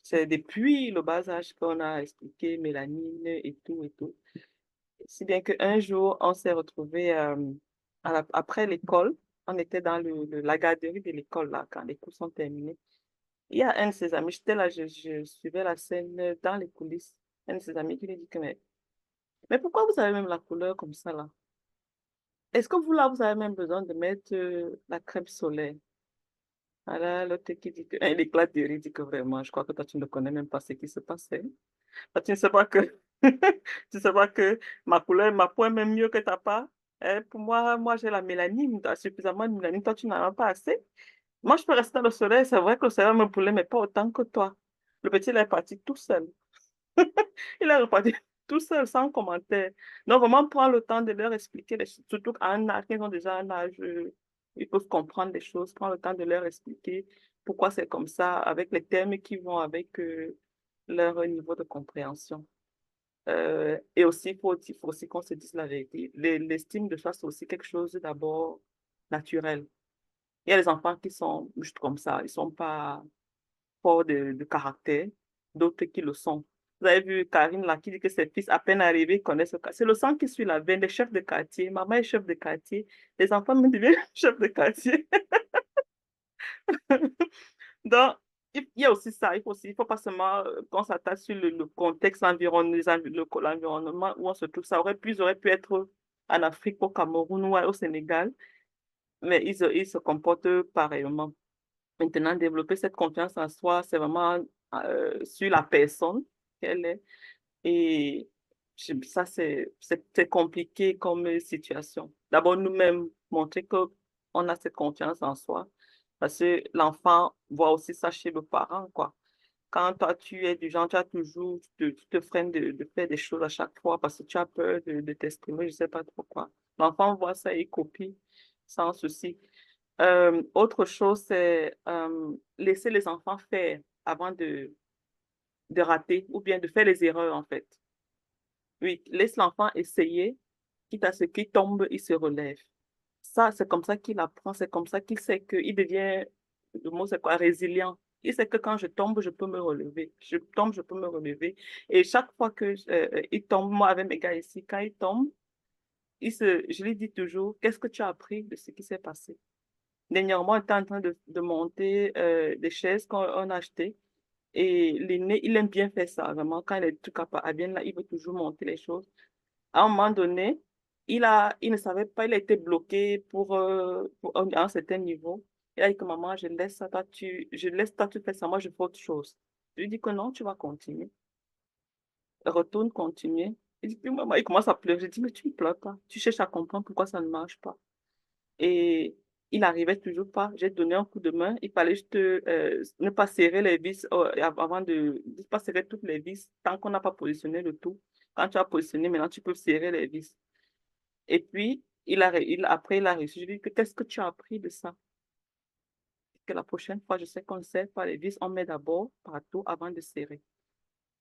c'est depuis le bas âge qu'on a expliqué mélanine et tout et tout. Si bien qu'un jour, on s'est retrouvés après l'école, on était dans la garderie de l'école là, quand les cours sont terminés. Il y a un de ses amis, j'étais là, je suivais la scène dans les coulisses. Un de ses amis qui lui dit que, mais pourquoi vous avez même la couleur comme ça là? Est-ce que vous là, vous avez même besoin de mettre la crème solaire? Voilà, l'autre qui dit que, il éclate de rire, dit que vraiment, je crois que toi, tu ne connais même pas ce qui se passait. Toi, tu ne sais pas que, tu ne sais pas que ma couleur, ma peau est même mieux que ta part. Pour moi, j'ai la mélanine, t'as suffisamment de mélanine, toi, tu n'en as pas assez. Moi, je peux rester dans le soleil, c'est vrai que le soleil me brûler, mais pas autant que toi. Le petit, il est parti tout seul. Il est reparti tout seul, sans commentaire. Donc, vraiment, prends le temps de leur expliquer, surtout qu'à un âge, ils ont déjà un âge, ils peuvent comprendre des choses. Prends le temps de leur expliquer pourquoi c'est comme ça, avec les termes qui vont avec leur niveau de compréhension. Et aussi, il faut aussi qu'on se dise la vérité. L'estime de soi, c'est aussi quelque chose d'abord naturel. Il y a des enfants qui sont juste comme ça, ils ne sont pas forts de caractère, d'autres qui le sont. Vous avez vu Karine là, qui dit que ses fils, à peine arrivés, connaissent le quartier. C'est le sang qui suit la veine, les chefs de quartier. Maman est chef de quartier. Les enfants me deviennent chefs de quartier. Donc, il y a aussi ça. Il faut pas seulement qu'on s'attache sur le contexte, l'environnement où on se trouve. Ils auraient pu être en Afrique, au Cameroun ou au Sénégal, mais ils se comportent pareillement. Maintenant, développer cette confiance en soi, c'est vraiment sur la personne qu'elle est. Et ça, c'est compliqué comme situation. D'abord, nous-mêmes, montrer qu'on a cette confiance en soi, parce que l'enfant voit aussi ça chez le parent, quoi. Quand toi, tu es du genre, tu as toujours, tu te freines de faire des choses à chaque fois parce que tu as peur de t'exprimer, je ne sais pas trop quoi. L'enfant voit ça et copie sans souci. Autre chose, c'est laisser les enfants faire avant de rater ou bien de faire les erreurs, en fait. Oui, laisse l'enfant essayer, quitte à ce qu'il tombe, il se relève. Ça, c'est comme ça qu'il apprend, c'est comme ça qu'il sait qu'il devient, le mot c'est quoi, résilient. Il sait que quand je tombe, je peux me relever. Je tombe, je peux me relever. Et chaque fois que il tombe, moi avec mes gars ici, quand il tombe, je lui dis toujours, qu'est-ce que tu as appris de ce qui s'est passé? Dernièrement, on était en train de monter des chaises qu'on a achetées. Et l'aîné, il aime bien faire ça, vraiment. Quand il est tout capable, à bien là, il veut toujours monter les choses. À un moment donné, il ne savait pas, il a été bloqué à un certain niveau. Il a dit que maman, je laisse toi, tu fais ça, moi je fais autre chose. Je lui dis que non, tu vas continuer. Retourne continuer. Il dit, puis maman, il commence à pleurer. Je dis, mais tu ne pleures pas. Tu cherches à comprendre pourquoi ça ne marche pas. Et il n'arrivait toujours pas. J'ai donné un coup de main. Il fallait juste ne pas serrer les vis avant de pas serrer toutes les vis tant qu'on n'a pas positionné le tout. Quand tu as positionné, maintenant tu peux serrer les vis. Et puis, après, il a réussi. Je lui ai dit, qu'est-ce que tu as appris de ça? Que la prochaine fois, je sais qu'on ne serre pas les vis, on met d'abord partout avant de serrer.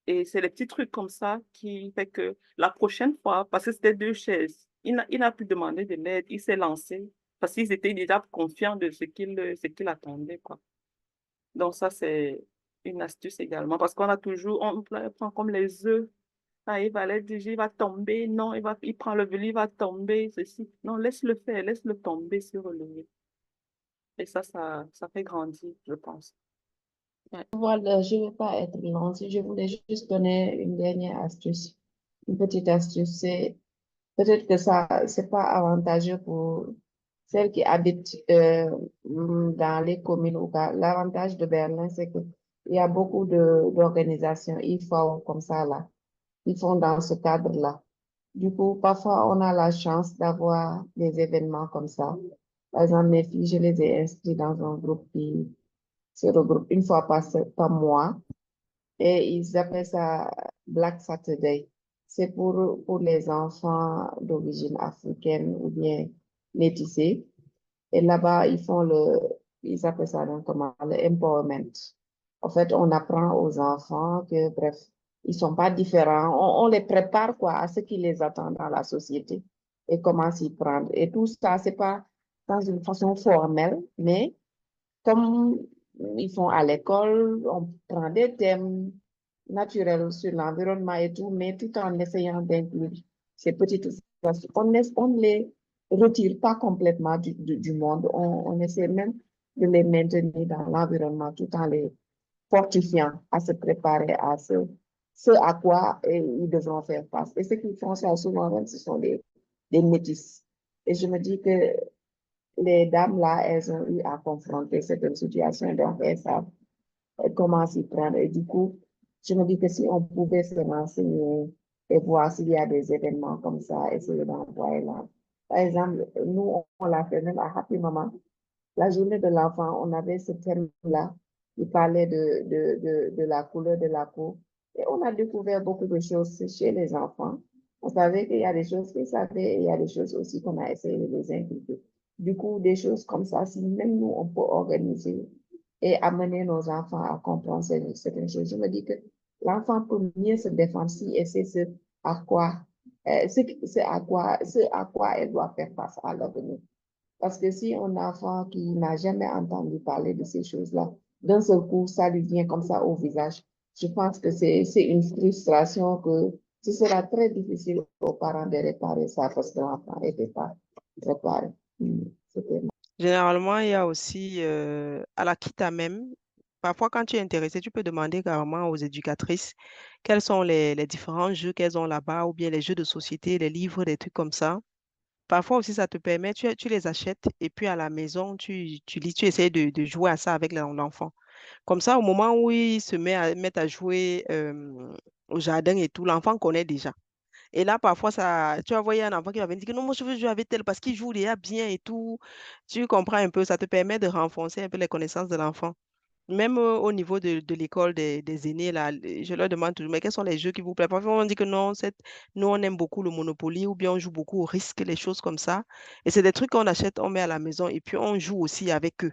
Et c'est les petits trucs comme ça qui fait que la prochaine fois, parce que c'était deux chaises, il n'a plus demandé de l'aide, il s'est lancé parce qu'ils étaient déjà confiants de ce qu'il attendait, quoi. Donc ça, c'est une astuce également parce qu'on a toujours, on prend comme les œufs. Ah, il va aller dire, il va tomber. Non, il prend le vélo, il va tomber, ceci. Non, laisse-le faire, laisse-le tomber, se relever. Et ça fait grandir, je pense. Ouais. Voilà, je ne vais pas être longue. Je voulais juste donner une dernière astuce, une petite astuce. C'est peut-être que ça, c'est pas avantageux pour celles qui habitent dans les communes ou pas. L'avantage de Berlin, c'est que il y a beaucoup d'organisations, IFO comme ça là, qui font dans ce cadre-là. Du coup, parfois, on a la chance d'avoir des événements comme ça. Par exemple, mes filles, je les ai inscrites dans un groupe qui se regroupe une fois par mois et ils appellent ça Black Saturday. C'est pour les enfants d'origine africaine ou bien métissés. Et là-bas, ils appellent ça donc comment, le empowerment. En fait, on apprend aux enfants que, bref, ils sont pas différents. On les prépare, quoi, à ce qui les attend dans la société et comment s'y prendre. Et tout ça, c'est pas dans une façon formelle, mais comme ils font à l'école, on prend des thèmes naturels sur l'environnement et tout, mais tout en essayant d'inclure ces petites astuces. On ne les retire pas complètement du monde. On essaie même de les maintenir dans l'environnement tout en les fortifiant à se préparer à ce à quoi ils devront faire face. Et ce qu'ils font ça souvent, ce sont des métis. Et je me dis que les dames là, elles ont eu à confronter cette situation, donc elles savent comment s'y prendre. Et du coup, je me dis que si on pouvait se renseigner et voir s'il y a des événements comme ça, essayer d'envoyer là, Par exemple, nous, on l'a fait même à Happy Mama. La journée de l'enfant, on avait ce thème-là qui parlait de la couleur de la peau. Et on a découvert beaucoup de choses chez les enfants. On savait qu'il y a des choses qu'ils savaient et il y a des choses aussi qu'on a essayé de les inculquer. Du coup, des choses comme ça, si même nous, on peut organiser et amener nos enfants à comprendre certaines choses, je me dis que l'enfant peut mieux se défendre si et c'est à quoi, ce à quoi elle doit faire face à l'avenir. Parce que si un enfant qui n'a jamais entendu parler de ces choses-là, d'un seul coup, ça lui vient comme ça au visage, je pense que c'est une frustration que ce sera très difficile aux parents de réparer ça parce que l'enfant n'était pas préparé. C'était Généralement, il y a aussi à la kita même. Parfois, quand tu es intéressé, tu peux demander carrément aux éducatrices quels sont les différents jeux qu'elles ont là-bas, ou bien les jeux de société, les livres, des trucs comme ça. Parfois aussi, ça te permet, tu les achètes et puis à la maison, tu lis, tu essaies de jouer à ça avec l'enfant. Comme ça, au moment où il se met à jouer au jardin et tout, l'enfant connaît déjà. Et là, parfois, ça, tu vas voir, il y a un enfant qui va venir dire que non, moi, je veux jouer avec tel parce qu'il joue déjà bien et tout. Tu comprends un peu, ça te permet de renforcer un peu les connaissances de l'enfant. Même au niveau de l'école des aînés, là, je leur demande toujours, mais quels sont les jeux qui vous plaisent? Parfois, on dit que non, nous, on aime beaucoup le Monopoly ou bien on joue beaucoup au risque, les choses comme ça. Et c'est des trucs qu'on achète, on met à la maison et puis on joue aussi avec eux.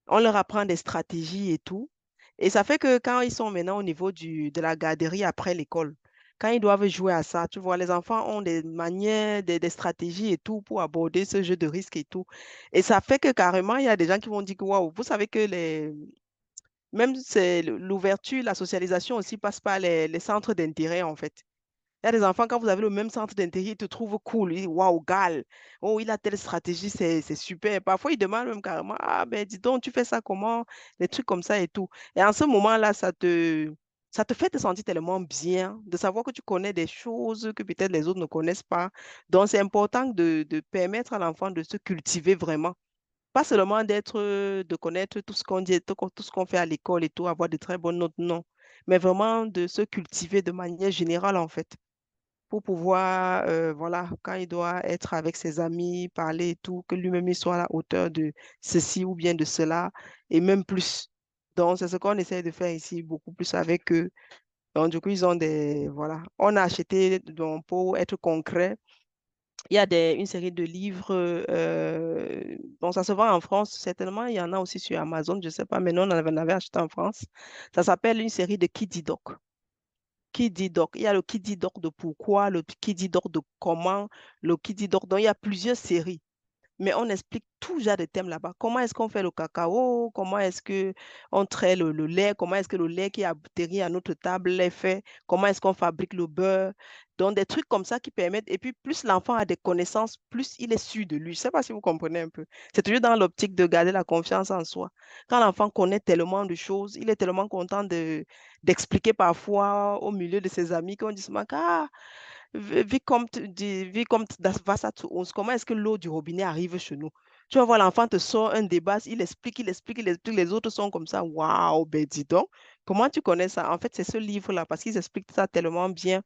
On leur apprend des stratégies et tout. Et ça fait que quand ils sont maintenant au niveau de la garderie après l'école, quand ils doivent jouer à ça, tu vois, les enfants ont des manières, des stratégies et tout pour aborder ce jeu de risque et tout. Et ça fait que carrément, il y a des gens qui vont dire que, waouh, vous savez que même c'est l'ouverture, la socialisation aussi passe par les centres d'intérêt, en fait. Il y a des enfants, quand vous avez le même centre d'intérêt, ils te trouvent cool. Ils disent, waouh, Gal, oh, il a telle stratégie, c'est super. Parfois, ils demandent même carrément, ah, ben dis donc, tu fais ça comment? Des trucs comme ça et tout. Et en ce moment-là, ça te fait te sentir tellement bien de savoir que tu connais des choses que peut-être les autres ne connaissent pas. Donc, c'est important de permettre à l'enfant de se cultiver vraiment. Pas seulement de connaître tout ce qu'on dit, tout ce qu'on fait à l'école et tout, avoir de très bonnes notes, non. Mais vraiment de se cultiver de manière générale, en fait pour pouvoir, voilà, quand il doit être avec ses amis, parler et tout, que lui-même il soit à la hauteur de ceci ou bien de cela, et même plus. Donc, c'est ce qu'on essaie de faire ici, beaucoup plus avec eux. Donc, du coup, ils ont des, voilà, on a acheté, donc, pour être concret, il y a une série de livres, bon, ça se vend en France, certainement, il y en a aussi sur Amazon, je ne sais pas, mais nous, on avait acheté en France. Ça s'appelle une série de Kiddy Doc. Qui dit doc. Il y a le qui dit doc de pourquoi, le qui dit doc de comment, le qui dit doc. Donc, il y a plusieurs séries. Mais on explique tout genre de thèmes là-bas. Comment est-ce qu'on fait le cacao? Comment est-ce que on traite le lait? Comment est-ce que le lait qui atterrit à notre table est fait? Comment est-ce qu'on fabrique le beurre? Donc, des trucs comme ça qui permettent. Et puis, plus l'enfant a des connaissances, plus il est sûr de lui. Je ne sais pas si vous comprenez un peu. C'est toujours dans l'optique de garder la confiance en soi. Quand l'enfant connaît tellement de choses, il est tellement content d'expliquer parfois au milieu de ses amis qu'on dit souvent, ah, wie kommt das Wasser zu uns? Comment est-ce que l'eau du robinet arrive chez nous? Tu vas voir, l'enfant te sort un débat, il explique, il explique, il explique, les autres sont comme ça. Waouh, ben dis donc, comment tu connais ça? En fait, c'est ce livre-là, parce qu'ils expliquent ça tellement bien,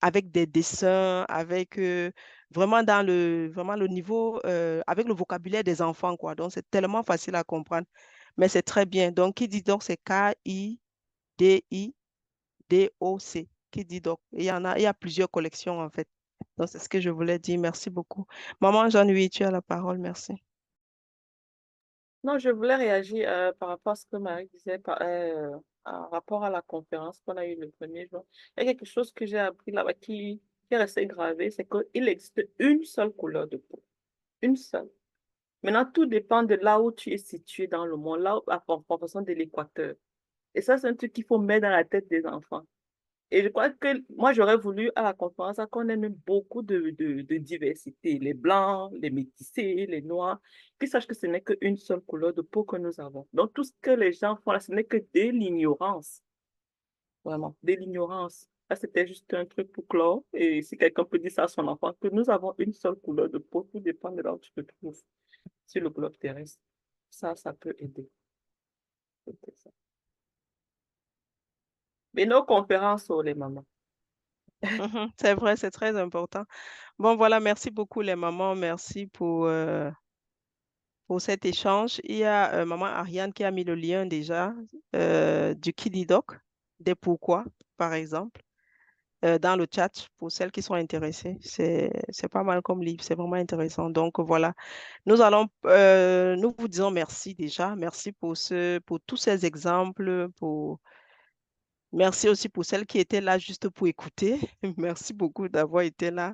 avec des dessins, avec vraiment le niveau, avec le vocabulaire des enfants, quoi. Donc, c'est tellement facile à comprendre, mais c'est très bien. Donc, qui dit donc, c'est K-I-D-I. DOC, qui dit doc. Il y a plusieurs collections en fait. Donc, c'est ce que je voulais dire. Merci beaucoup. Maman Jean-Louis, tu as la parole. Merci. Non, je voulais réagir par rapport à ce que Marie disait en rapport à la conférence qu'on a eue le 1er juin. Il y a quelque chose que j'ai appris là-bas qui est resté gravé, c'est qu'il existe une seule couleur de peau. Une seule. Maintenant, tout dépend de là où tu es situé dans le monde, là où, en fonction de l'équateur. Et ça, c'est un truc qu'il faut mettre dans la tête des enfants. Et je crois que moi, j'aurais voulu à la conférence qu'on ait même beaucoup de diversité. Les blancs, les métissés, les noirs, qu'ils sachent que ce n'est qu'une seule couleur de peau que nous avons. Donc, tout ce que les gens font là, ce n'est que de l'ignorance. Vraiment, de l'ignorance. Là, c'était juste un truc pour clore. Et si quelqu'un peut dire ça à son enfant, que nous avons une seule couleur de peau, tout dépend de là où tu te trouves sur le globe terrestre. Ça peut aider. C'était ça. Mais nos conférences sur les mamans. C'est vrai, c'est très important. Bon, voilà, merci beaucoup les mamans. Merci pour cet échange. Il y a maman Ariane qui a mis le lien déjà du Kididoc, des pourquoi, par exemple, dans le chat pour celles qui sont intéressées. C'est pas mal comme livre, c'est vraiment intéressant. Donc voilà, nous vous disons merci déjà. Merci pour tous ces exemples, merci aussi pour celles qui étaient là juste pour écouter. Merci beaucoup d'avoir été là.